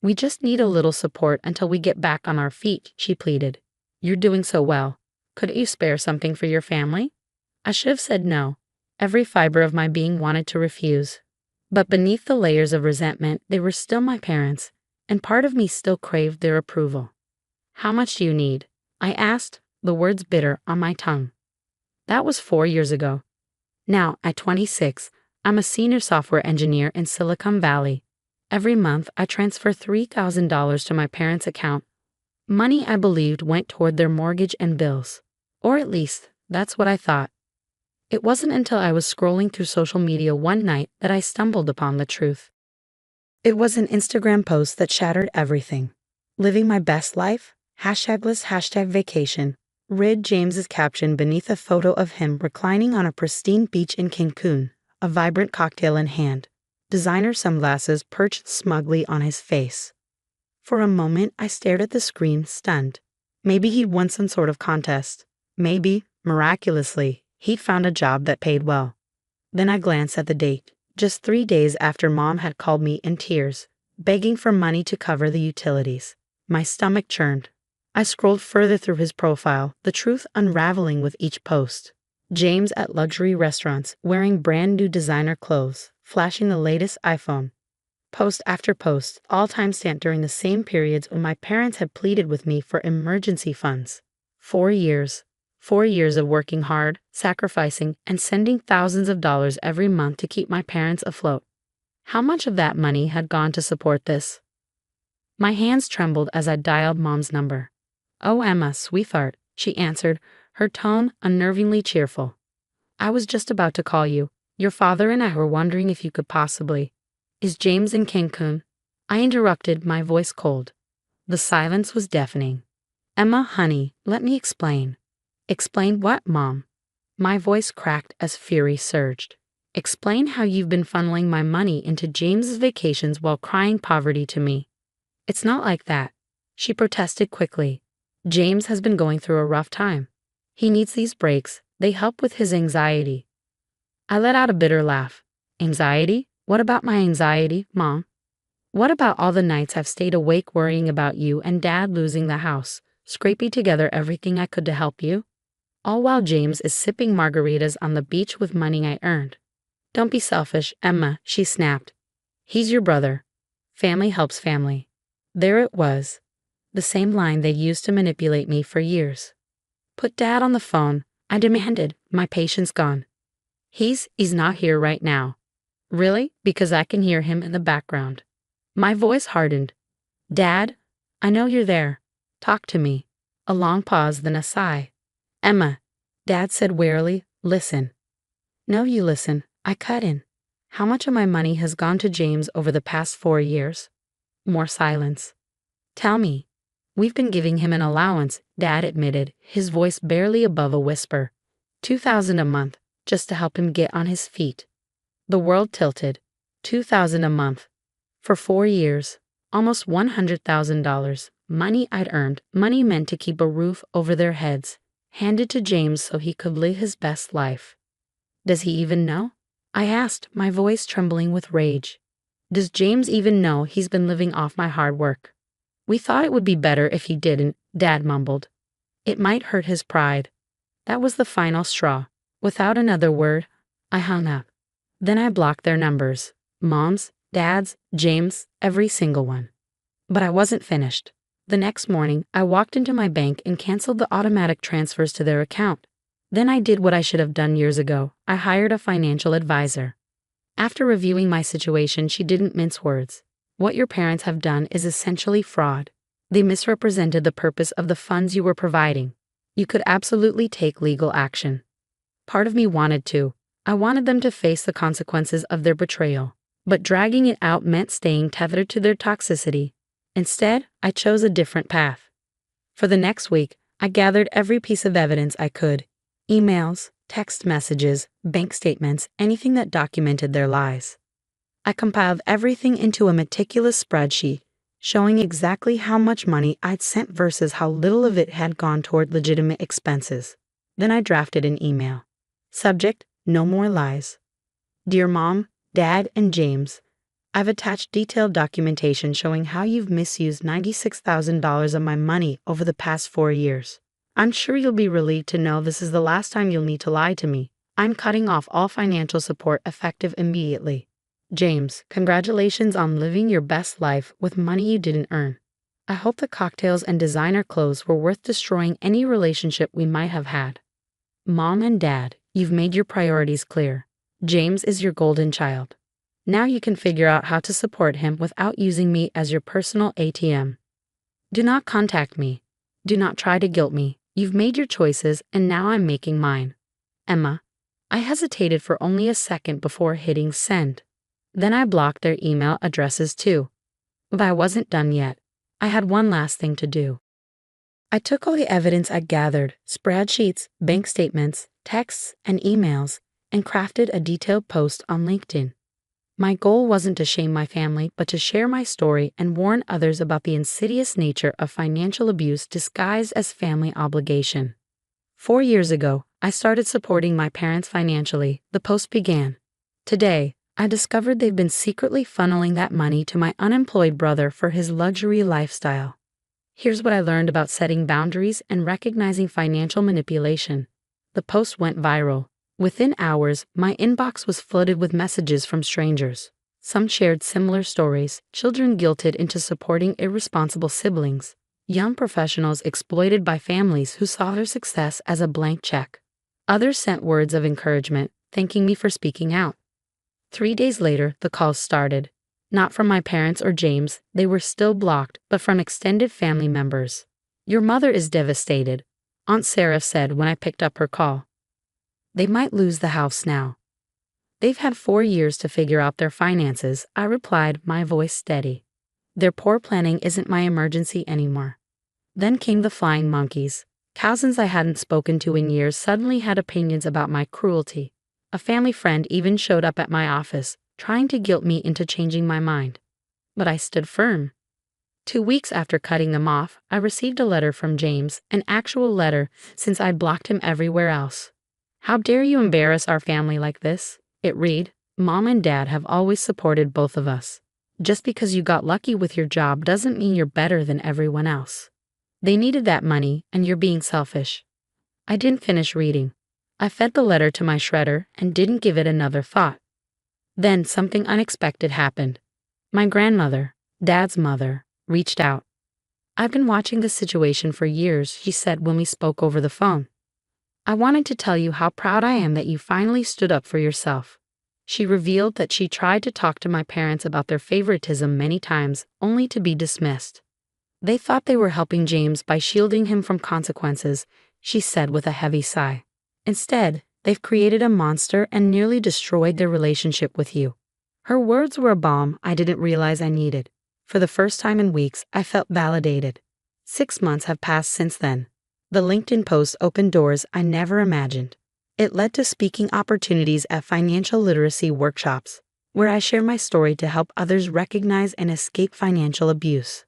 "We just need a little support until we get back on our feet," she pleaded. "You're doing so well. Could you spare something for your family?" I should have said no. Every fiber of my being wanted to refuse. But beneath the layers of resentment, they were still my parents, and part of me still craved their approval. "How much do you need?" I asked, the words bitter on my tongue. That was 4 years ago. Now, at 26, I'm a senior software engineer in Silicon Valley. Every month, I transfer $3,000 to my parents' account. Money I believed went toward their mortgage and bills. Or at least, that's what I thought. It wasn't until I was scrolling through social media one night that I stumbled upon the truth. It was an Instagram post that shattered everything. "Living my best life? Hashtagless #vacation." Read James's caption beneath a photo of him reclining on a pristine beach in Cancun, a vibrant cocktail in hand, designer sunglasses perched smugly on his face. For a moment, I stared at the screen, stunned. Maybe he'd won some sort of contest. Maybe, miraculously, he'd found a job that paid well. Then I glanced at the date, just 3 days after Mom had called me in tears, begging for money to cover the utilities. My stomach churned. I scrolled further through his profile, the truth unraveling with each post. James at luxury restaurants, wearing brand new designer clothes, flashing the latest iPhone. Post after post, all timestamped during the same periods when my parents had pleaded with me for emergency funds. 4 years. 4 years of working hard, sacrificing, and sending thousands of dollars every month to keep my parents afloat. How much of that money had gone to support this? My hands trembled as I dialed Mom's number. "Oh, Emma, sweetheart," she answered, her tone unnervingly cheerful. "I was just about to call you. Your father and I were wondering if you could possibly—" "Is James in Cancun?" I interrupted, my voice cold. The silence was deafening. "Emma, honey, let me explain." "Explain what, Mom?" My voice cracked as fury surged. "Explain how you've been funneling my money into James's vacations while crying poverty to me." "It's not like that," she protested quickly. "James has been going through a rough time. He needs these breaks. They help with his anxiety." I let out a bitter laugh. "Anxiety? What about my anxiety, Mom? What about all the nights I've stayed awake worrying about you and Dad losing the house, scraping together everything I could to help you? All while James is sipping margaritas on the beach with money I earned." "Don't be selfish, Emma," she snapped. "He's your brother. Family helps family." There it was. The same line they used to manipulate me for years. "Put Dad on the phone," I demanded, my patience gone. He's not here right now." "Really?" "Because I can hear him in the background." My voice hardened. "Dad, I know you're there. Talk to me." A long pause, then a sigh. "Emma," Dad said wearily, "listen." "No, you listen." I cut in. "How much of my money has gone to James over the past 4 years?" More silence. "Tell me." "We've been giving him an allowance," Dad admitted, his voice barely above a whisper. $2,000 a month, just to help him get on his feet." The world tilted. $2,000 a month. For 4 years. Almost $100,000. Money I'd earned, money meant to keep a roof over their heads, handed to James so he could live his best life. Does he even know? I asked, my voice trembling with rage. Does James even know he's been living off my hard work? "We thought it would be better if he didn't," Dad mumbled. "It might hurt his pride." That was the final straw. Without another word, I hung up. Then I blocked their numbers. Mom's, Dad's, James', every single one. But I wasn't finished. The next morning, I walked into my bank and canceled the automatic transfers to their account. Then I did what I should have done years ago. I hired a financial advisor. After reviewing my situation, she didn't mince words. "What your parents have done is essentially fraud. They misrepresented the purpose of the funds you were providing. You could absolutely take legal action." Part of me wanted to. I wanted them to face the consequences of their betrayal. But dragging it out meant staying tethered to their toxicity. Instead, I chose a different path. For the next week, I gathered every piece of evidence I could. Emails, text messages, bank statements, anything that documented their lies. I compiled everything into a meticulous spreadsheet, showing exactly how much money I'd sent versus how little of it had gone toward legitimate expenses. Then I drafted an email. Subject: no more lies. Dear Mom, Dad, and James, I've attached detailed documentation showing how you've misused $96,000 of my money over the past 4 years. I'm sure you'll be relieved to know this is the last time you'll need to lie to me. I'm cutting off all financial support effective immediately. James, congratulations on living your best life with money you didn't earn. I hope the cocktails and designer clothes were worth destroying any relationship we might have had. Mom and Dad, you've made your priorities clear. James is your golden child. Now you can figure out how to support him without using me as your personal ATM. Do not contact me. Do not try to guilt me. You've made your choices and now I'm making mine. Emma. I hesitated for only a second before hitting send. Then I blocked their email addresses too. But I wasn't done yet. I had one last thing to do. I took all the evidence I gathered, spreadsheets, bank statements, texts, and emails, and crafted a detailed post on LinkedIn. My goal wasn't to shame my family, but to share my story and warn others about the insidious nature of financial abuse disguised as family obligation. 4 years ago, I started supporting my parents financially. The post began. Today, I discovered they've been secretly funneling that money to my unemployed brother for his luxury lifestyle. Here's what I learned about setting boundaries and recognizing financial manipulation. The post went viral. Within hours, my inbox was flooded with messages from strangers. Some shared similar stories: children guilted into supporting irresponsible siblings, young professionals exploited by families who saw their success as a blank check. Others sent words of encouragement, thanking me for speaking out. 3 days later, the calls started. Not from my parents or James, they were still blocked, but from extended family members. Your mother is devastated, Aunt Sarah said when I picked up her call. They might lose the house now. They've had 4 years to figure out their finances, I replied, my voice steady. Their poor planning isn't my emergency anymore. Then came the flying monkeys. Cousins I hadn't spoken to in years suddenly had opinions about my cruelty. A family friend even showed up at my office, trying to guilt me into changing my mind. But I stood firm. 2 weeks after cutting them off, I received a letter from James, an actual letter, since I'd blocked him everywhere else. How dare you embarrass our family like this? It read, Mom and Dad have always supported both of us. Just because you got lucky with your job doesn't mean you're better than everyone else. They needed that money, and you're being selfish. I didn't finish reading. I fed the letter to my shredder and didn't give it another thought. Then something unexpected happened. My grandmother, Dad's mother, reached out. I've been watching this situation for years, she said when we spoke over the phone. I wanted to tell you how proud I am that you finally stood up for yourself. She revealed that she tried to talk to my parents about their favoritism many times, only to be dismissed. They thought they were helping James by shielding him from consequences, she said with a heavy sigh. Instead, they've created a monster and nearly destroyed their relationship with you. Her words were a balm I didn't realize I needed. For the first time in weeks, I felt validated. 6 months have passed since then. The LinkedIn post opened doors I never imagined. It led to speaking opportunities at financial literacy workshops, where I share my story to help others recognize and escape financial abuse.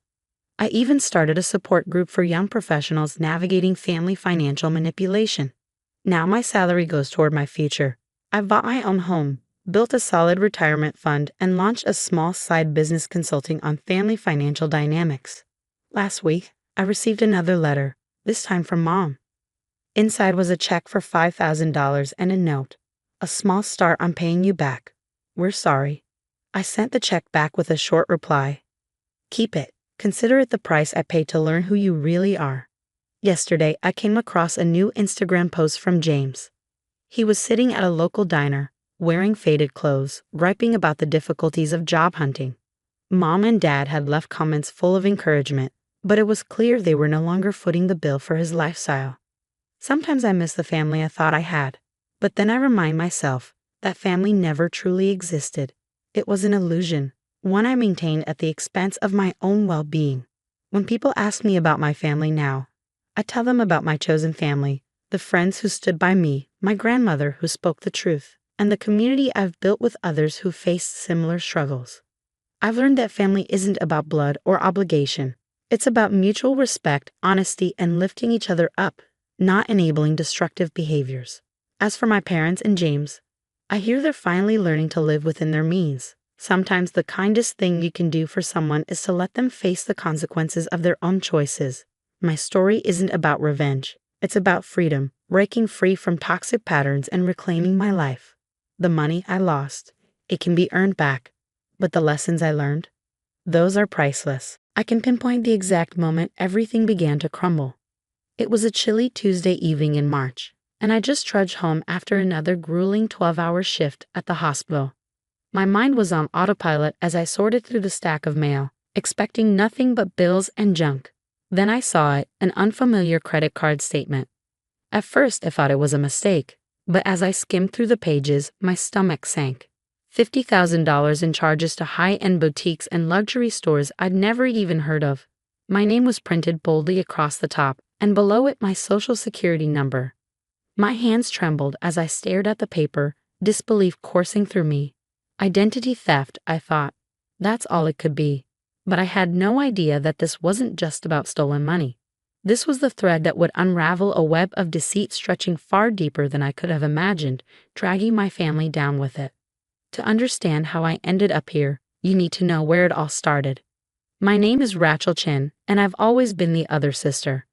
I even started a support group for young professionals navigating family financial manipulation. Now my salary goes toward my future. I've bought my own home, built a solid retirement fund, and launched a small side business consulting on family financial dynamics. Last week, I received another letter, this time from Mom. Inside was a check for $5,000 and a note. A small start on paying you back. We're sorry. I sent the check back with a short reply. Keep it. Consider it the price I paid to learn who you really are. Yesterday, I came across a new Instagram post from James. He was sitting at a local diner, wearing faded clothes, griping about the difficulties of job hunting. Mom and Dad had left comments full of encouragement, but it was clear they were no longer footing the bill for his lifestyle. Sometimes I miss the family I thought I had, but then I remind myself that family never truly existed. It was an illusion, one I maintained at the expense of my own well-being. When people ask me about my family now, I tell them about my chosen family, the friends who stood by me, my grandmother who spoke the truth, and the community I've built with others who faced similar struggles. I've learned that family isn't about blood or obligation. It's about mutual respect, honesty, and lifting each other up, not enabling destructive behaviors. As for my parents and James, I hear they're finally learning to live within their means. Sometimes the kindest thing you can do for someone is to let them face the consequences of their own choices. My story isn't about revenge. It's about freedom, breaking free from toxic patterns and reclaiming my life. The money I lost, it can be earned back, but the lessons I learned, those are priceless. I can pinpoint the exact moment everything began to crumble. It was a chilly Tuesday evening in March, and I just trudged home after another grueling 12-hour shift at the hospital. My mind was on autopilot as I sorted through the stack of mail, expecting nothing but bills and junk. Then I saw it, an unfamiliar credit card statement. At first I thought it was a mistake, but as I skimmed through the pages, my stomach sank. $50,000 in charges to high-end boutiques and luxury stores I'd never even heard of. My name was printed boldly across the top, and below it my social security number. My hands trembled as I stared at the paper, disbelief coursing through me. Identity theft, I thought. That's all it could be. But I had no idea that this wasn't just about stolen money. This was the thread that would unravel a web of deceit stretching far deeper than I could have imagined, dragging my family down with it. To understand how I ended up here, you need to know where it all started. My name is Rachel Chin, and I've always been the other sister.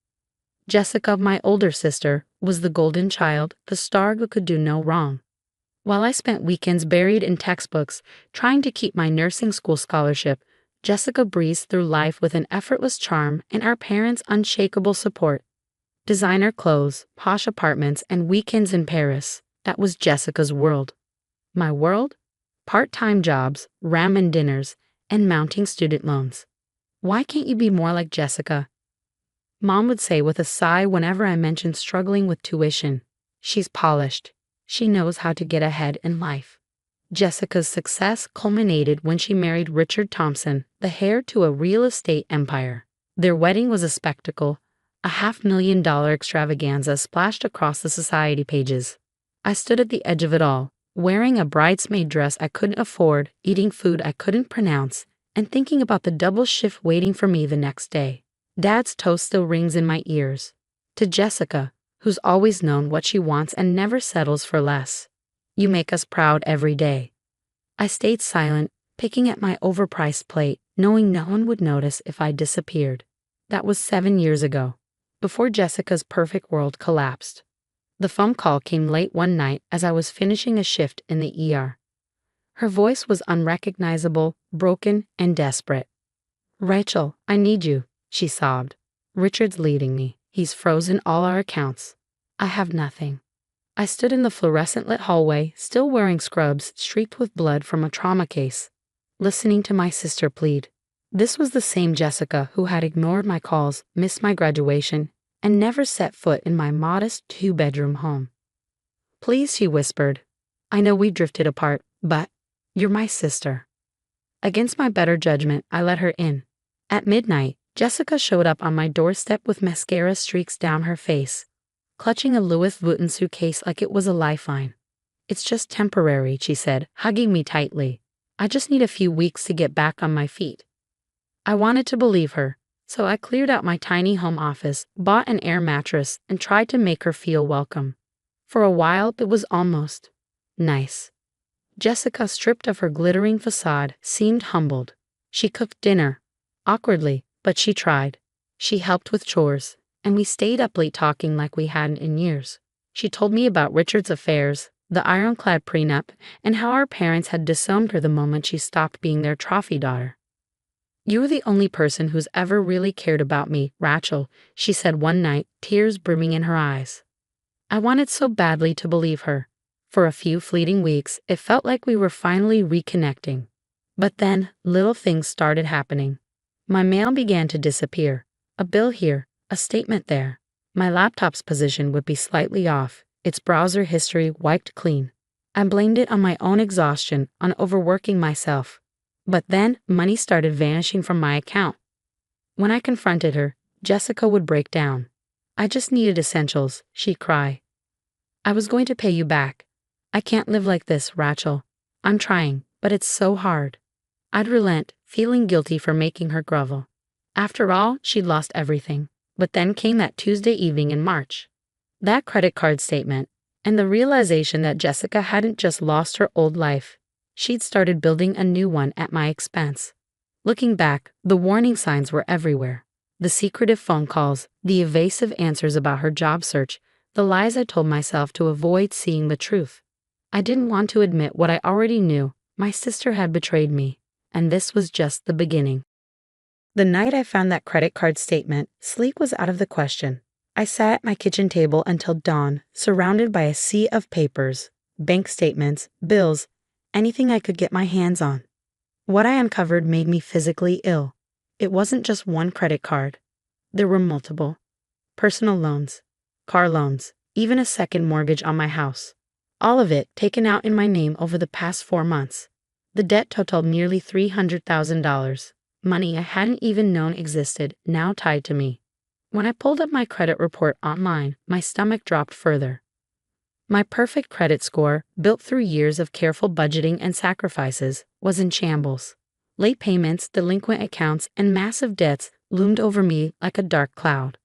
Jessica, my older sister, was the golden child, the star who could do no wrong. While I spent weekends buried in textbooks, trying to keep my nursing school scholarship, Jessica breezed through life with an effortless charm and our parents' unshakable support. Designer clothes, posh apartments, and weekends in Paris, that was Jessica's world. My world? Part-time jobs, ramen dinners, and mounting student loans. Why can't you be more like Jessica? Mom would say with a sigh whenever I mentioned struggling with tuition. She's polished. She knows how to get ahead in life. Jessica's success culminated when she married Richard Thompson, the heir to a real estate empire. Their wedding was a spectacle, a $500,000 extravaganza splashed across the society pages. I stood at the edge of it all, wearing a bridesmaid dress I couldn't afford, eating food I couldn't pronounce, and thinking about the double shift waiting for me the next day. Dad's toast still rings in my ears. To Jessica, who's always known what she wants and never settles for less. You make us proud every day. I stayed silent, picking at my overpriced plate, knowing no one would notice if I disappeared. That was 7 years ago, before Jessica's perfect world collapsed. The phone call came late one night as I was finishing a shift in the ER. Her voice was unrecognizable, broken, and desperate. "Rachel, I need you," she sobbed. "Richard's leaving me. He's frozen all our accounts. I have nothing." I stood in the fluorescent-lit hallway, still wearing scrubs streaked with blood from a trauma case, listening to my sister plead. This was the same Jessica who had ignored my calls, missed my graduation, and never set foot in my modest 2-bedroom home. "Please," she whispered. "I know we drifted apart, but you're my sister." Against my better judgment, I let her in. At midnight, Jessica showed up on my doorstep with mascara streaks down her face, clutching a Louis Vuitton suitcase like it was a lifeline. "It's just temporary," she said, hugging me tightly. "I just need a few weeks to get back on my feet." I wanted to believe her, so I cleared out my tiny home office, bought an air mattress, and tried to make her feel welcome. For a while, it was almost nice. Jessica, stripped of her glittering facade, seemed humbled. She cooked dinner, awkwardly, but she tried. She helped with chores, and we stayed up late talking like we hadn't in years. She told me about Richard's affairs, the ironclad prenup, and how our parents had disowned her the moment she stopped being their trophy daughter. "You're the only person who's ever really cared about me, Rachel," she said one night, tears brimming in her eyes. I wanted so badly to believe her. For a few fleeting weeks, it felt like we were finally reconnecting. But then, little things started happening. My mail began to disappear. A bill here, a statement there. My laptop's position would be slightly off, its browser history wiped clean. I blamed it on my own exhaustion, on overworking myself. But then, money started vanishing from my account. When I confronted her, Jessica would break down. "I just needed essentials," she'd cry. "I was going to pay you back. I can't live like this, Rachel. I'm trying, but it's so hard." I'd relent, feeling guilty for making her grovel. After all, she'd lost everything. But then came that Tuesday evening in March. That credit card statement, and the realization that Jessica hadn't just lost her old life. She'd started building a new one at my expense. Looking back, the warning signs were everywhere. The secretive phone calls, the evasive answers about her job search, the lies I told myself to avoid seeing the truth. I didn't want to admit what I already knew. My sister had betrayed me, and this was just the beginning. The night I found that credit card statement, sleep was out of the question. I sat at my kitchen table until dawn, surrounded by a sea of papers, bank statements, bills, anything I could get my hands on. What I uncovered made me physically ill. It wasn't just one credit card. There were multiple. Personal loans, car loans, even a second mortgage on my house. All of it taken out in my name over the past 4 months. The debt totaled nearly $300,000. Money I hadn't even known existed, now tied to me. When I pulled up my credit report online, my stomach dropped further. My perfect credit score, built through years of careful budgeting and sacrifices, was in shambles. Late payments, delinquent accounts, and massive debts loomed over me like a dark cloud.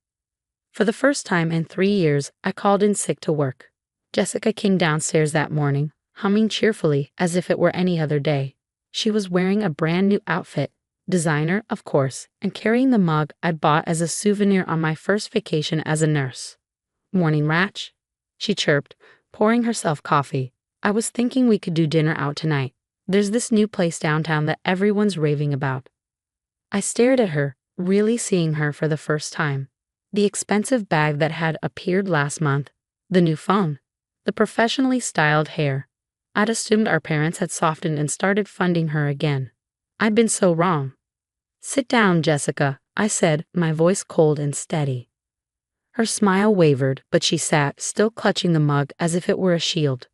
For the first time in 3 years, I called in sick to work. Jessica came downstairs that morning, humming cheerfully as if it were any other day. She was wearing a brand new outfit, designer, of course, and carrying the mug I'd bought as a souvenir on my first vacation as a nurse. "Morning, Ratch," she chirped, pouring herself coffee. "I was thinking we could do dinner out tonight. There's this new place downtown that everyone's raving about." I stared at her, really seeing her for the first time. The expensive bag that had appeared last month, the new phone, the professionally styled hair. I'd assumed our parents had softened and started funding her again. I'd been so wrong. "Sit down, Jessica," I said, my voice cold and steady. Her smile wavered, but she sat, still clutching the mug as if it were a shield.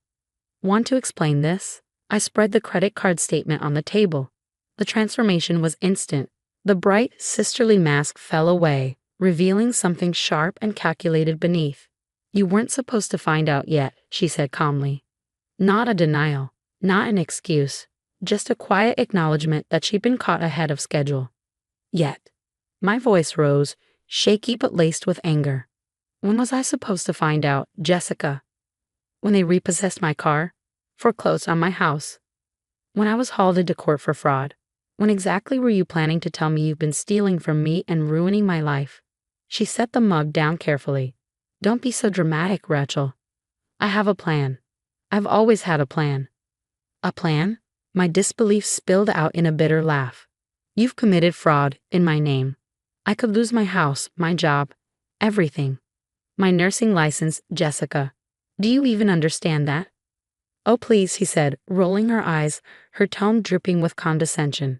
"Want to explain this?" I spread the credit card statement on the table. The transformation was instant. The bright, sisterly mask fell away, revealing something sharp and calculated beneath. "You weren't supposed to find out yet," she said calmly. Not a denial, not an excuse, just a quiet acknowledgement that she'd been caught ahead of schedule. Yet, my voice rose, shaky but laced with anger. "When was I supposed to find out, Jessica?" "When they repossessed my car, foreclosed on my house, when I was hauled into court for fraud. When exactly were you planning to tell me you've been stealing from me and ruining my life?" She set the mug down carefully. "Don't be so dramatic, Rachel. I have a plan. I've always had a plan." "A plan?" My disbelief spilled out in a bitter laugh. "You've committed fraud in my name. I could lose my house, my job, everything. My nursing license, Jessica. Do you even understand that?" "Oh, please," he said, rolling her eyes, her tone dripping with condescension.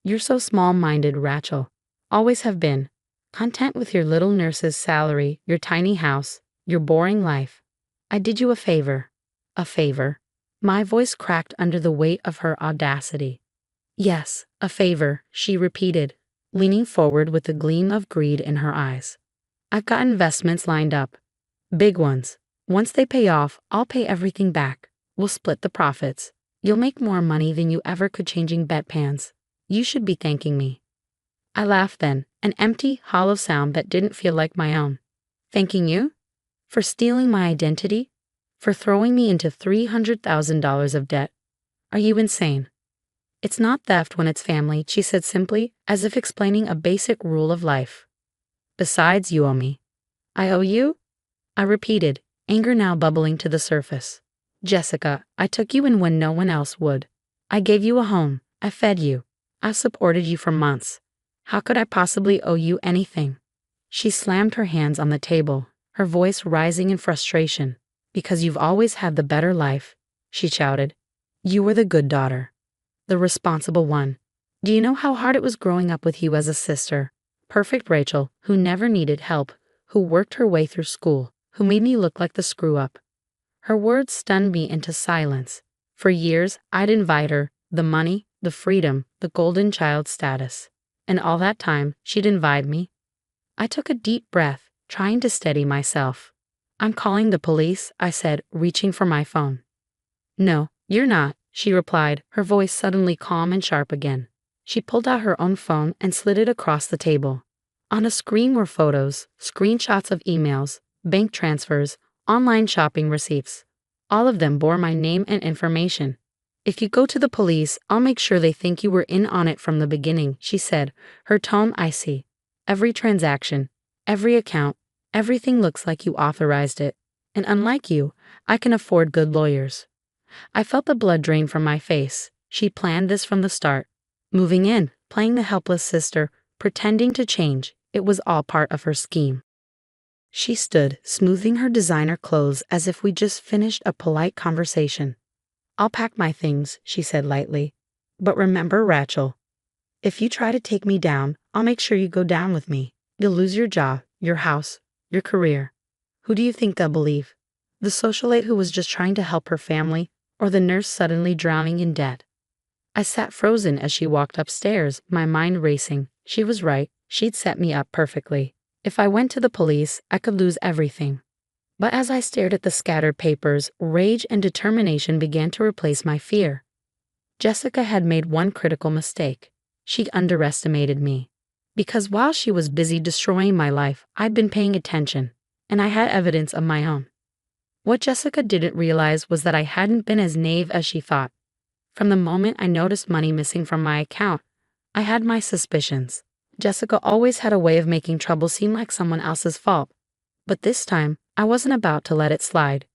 "You're so small-minded, Rachel. Always have been. Content with your little nurse's salary, your tiny house, your boring life. I did you a favor." "A favor?" My voice cracked under the weight of her audacity. "Yes, a favor," she repeated, leaning forward with a gleam of greed in her eyes. "I've got investments lined up. Big ones. Once they pay off, I'll pay everything back. We'll split the profits. You'll make more money than you ever could changing bedpans. You should be thanking me." I laughed then, an empty, hollow sound that didn't feel like my own. "Thanking you? For stealing my identity? For throwing me into $300,000 of debt? Are you insane?" "It's not theft when it's family," she said simply, as if explaining a basic rule of life. "Besides, you owe me." "I owe you?" I repeated, anger now bubbling to the surface. "Jessica, I took you in when no one else would. I gave you a home. I fed you. I supported you for months. How could I possibly owe you anything?" She slammed her hands on the table, her voice rising in frustration. "Because you've always had the better life," she shouted. "You were the good daughter. The responsible one. Do you know how hard it was growing up with you as a sister? Perfect Rachel, who never needed help, who worked her way through school, who made me look like the screw-up." Her words stunned me into silence. For years, I'd invite her, the money, the freedom, the golden child status. And all that time, she'd invite me. I took a deep breath, trying to steady myself. "I'm calling the police," I said, reaching for my phone. "No, you're not," she replied, her voice suddenly calm and sharp again. She pulled out her own phone and slid it across the table. On a screen were photos, screenshots of emails, bank transfers, online shopping receipts. All of them bore my name and information. "If you go to the police, I'll make sure they think you were in on it from the beginning," she said, her tone icy. "Every transaction, every account, everything looks like you authorized it. And unlike you, I can afford good lawyers." I felt the blood drain from my face. She planned this from the start. Moving in, playing the helpless sister, pretending to change, it was all part of her scheme. She stood, smoothing her designer clothes as if we just finished a polite conversation. "I'll pack my things," she said lightly. "But remember, Rachel, if you try to take me down, I'll make sure you go down with me. You'll lose your job, your house, your career. Who do you think they'll believe? The socialite who was just trying to help her family, or the nurse suddenly drowning in debt?" I sat frozen as she walked upstairs, my mind racing. She was right. She'd set me up perfectly. If I went to the police, I could lose everything. But as I stared at the scattered papers, rage and determination began to replace my fear. Jessica had made one critical mistake. She underestimated me. Because while she was busy destroying my life, I'd been paying attention, and I had evidence of my own. What Jessica didn't realize was that I hadn't been as naive as she thought. From the moment I noticed money missing from my account, I had my suspicions. Jessica always had a way of making trouble seem like someone else's fault. But this time, I wasn't about to let it slide.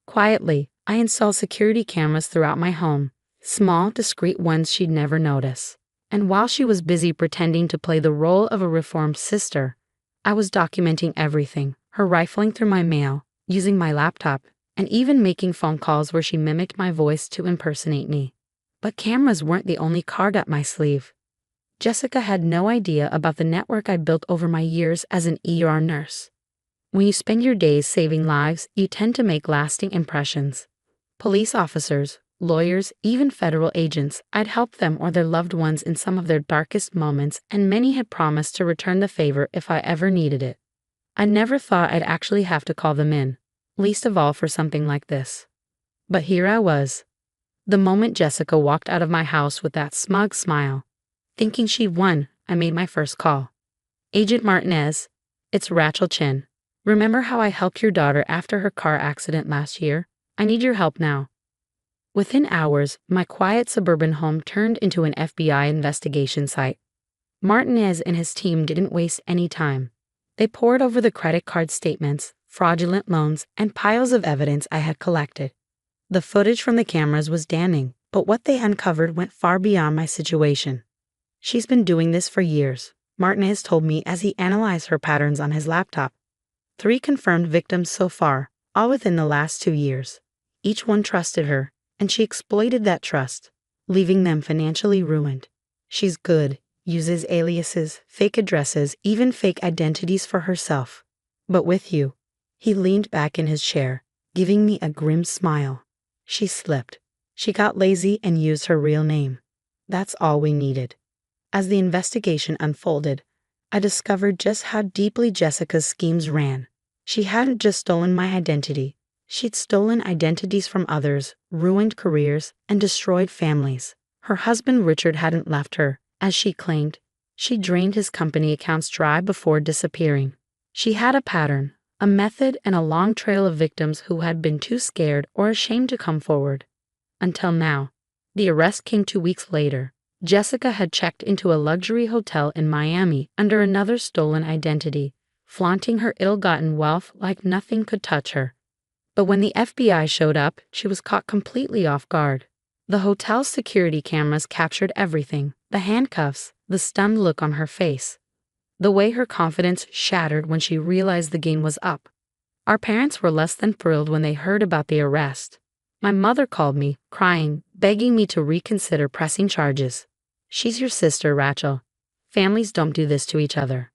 Quietly, I installed security cameras throughout my home, small, discreet ones she'd never notice. And while she was busy pretending to play the role of a reformed sister, I was documenting everything, her rifling through my mail, using my laptop, and even making phone calls where she mimicked my voice to impersonate me. But cameras weren't the only card up my sleeve. Jessica had no idea about the network I built over my years as an ER nurse. When you spend your days saving lives, you tend to make lasting impressions. Police officers, lawyers, even federal agents, I'd helped them or their loved ones in some of their darkest moments, and many had promised to return the favor if I ever needed it. I never thought I'd actually have to call them in, least of all for something like this. But here I was. The moment Jessica walked out of my house with that smug smile, thinking she'd won, I made my first call. "Agent Martinez, it's Rachel Chin. Remember how I helped your daughter after her car accident last year? I need your help now." Within hours, my quiet suburban home turned into an FBI investigation site. Martinez and his team didn't waste any time. They pored over the credit card statements, fraudulent loans, and piles of evidence I had collected. The footage from the cameras was damning, but what they uncovered went far beyond my situation. "She's been doing this for years," Martinez told me as he analyzed her patterns on his laptop. 3 confirmed victims so far, all within the last 2 years. Each one trusted her, and she exploited that trust, leaving them financially ruined. "She's good, uses aliases, fake addresses, even fake identities for herself. But with you," he leaned back in his chair, giving me a grim smile, "she slipped. She got lazy and used her real name. That's all we needed." As the investigation unfolded, I discovered just how deeply Jessica's schemes ran. She hadn't just stolen my identity. She'd stolen identities from others, ruined careers, and destroyed families. Her husband Richard hadn't left her, as she claimed. She drained his company accounts dry before disappearing. She had a pattern, a method, and a long trail of victims who had been too scared or ashamed to come forward. Until now. The arrest came 2 weeks later. Jessica had checked into a luxury hotel in Miami under another stolen identity, flaunting her ill-gotten wealth like nothing could touch her. But when the FBI showed up, she was caught completely off guard. The hotel's security cameras captured everything: the handcuffs, the stunned look on her face, the way her confidence shattered when she realized the game was up. Our parents were less than thrilled when they heard about the arrest. My mother called me, crying, begging me to reconsider pressing charges. "She's your sister, Rachel. Families don't do this to each other."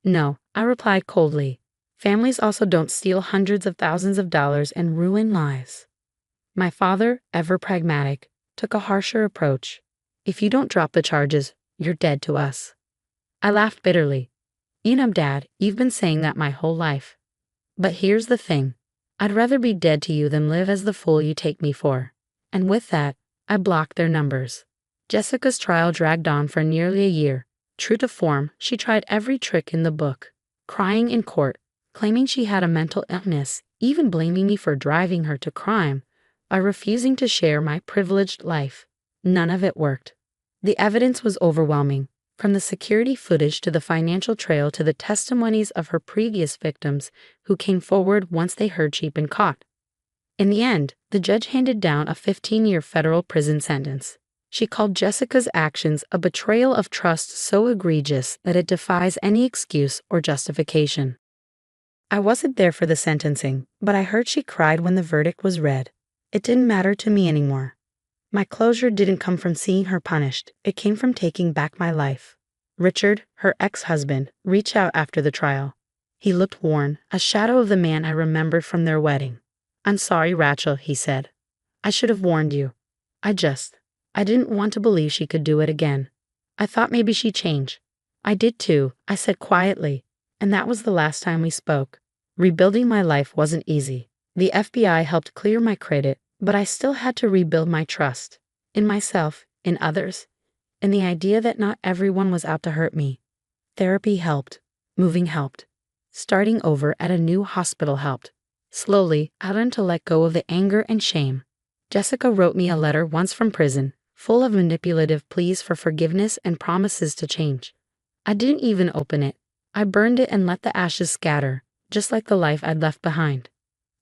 "No," I replied coldly. "Families also don't steal hundreds of thousands of dollars and ruin lives." My father, ever pragmatic, took a harsher approach. "If you don't drop the charges, you're dead to us." I laughed bitterly. "You know, Dad, you've been saying that my whole life. But here's the thing. I'd rather be dead to you than live as the fool you take me for." And with that, I blocked their numbers. Jessica's trial dragged on for nearly a year. True to form, she tried every trick in the book, crying in court, claiming she had a mental illness, even blaming me for driving her to crime by refusing to share my privileged life. None of it worked. The evidence was overwhelming, from the security footage to the financial trail to the testimonies of her previous victims who came forward once they heard she'd been caught. In the end, the judge handed down a 15-year federal prison sentence. She called Jessica's actions a betrayal of trust so egregious that it defies any excuse or justification. I wasn't there for the sentencing, but I heard she cried when the verdict was read. It didn't matter to me anymore. My closure didn't come from seeing her punished, it came from taking back my life. Richard, her ex-husband, reached out after the trial. He looked worn, a shadow of the man I remembered from their wedding. "I'm sorry, Rachel," he said. "I should have warned you. I didn't want to believe she could do it again. I thought maybe she'd change." "I did too," I said quietly, and that was the last time we spoke. Rebuilding my life wasn't easy. The FBI helped clear my credit, but I still had to rebuild my trust. In myself, in others, in the idea that not everyone was out to hurt me. Therapy helped. Moving helped. Starting over at a new hospital helped. Slowly, I learned to let go of the anger and shame. Jessica wrote me a letter once from prison, full of manipulative pleas for forgiveness and promises to change. I didn't even open it. I burned it and let the ashes scatter, just like the life I'd left behind.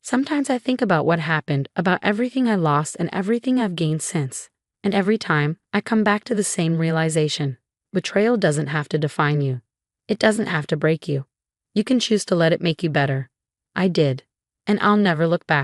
Sometimes I think about what happened, about everything I lost and everything I've gained since. And every time, I come back to the same realization. Betrayal doesn't have to define you. It doesn't have to break you. You can choose to let it make you better. I did. And I'll never look back.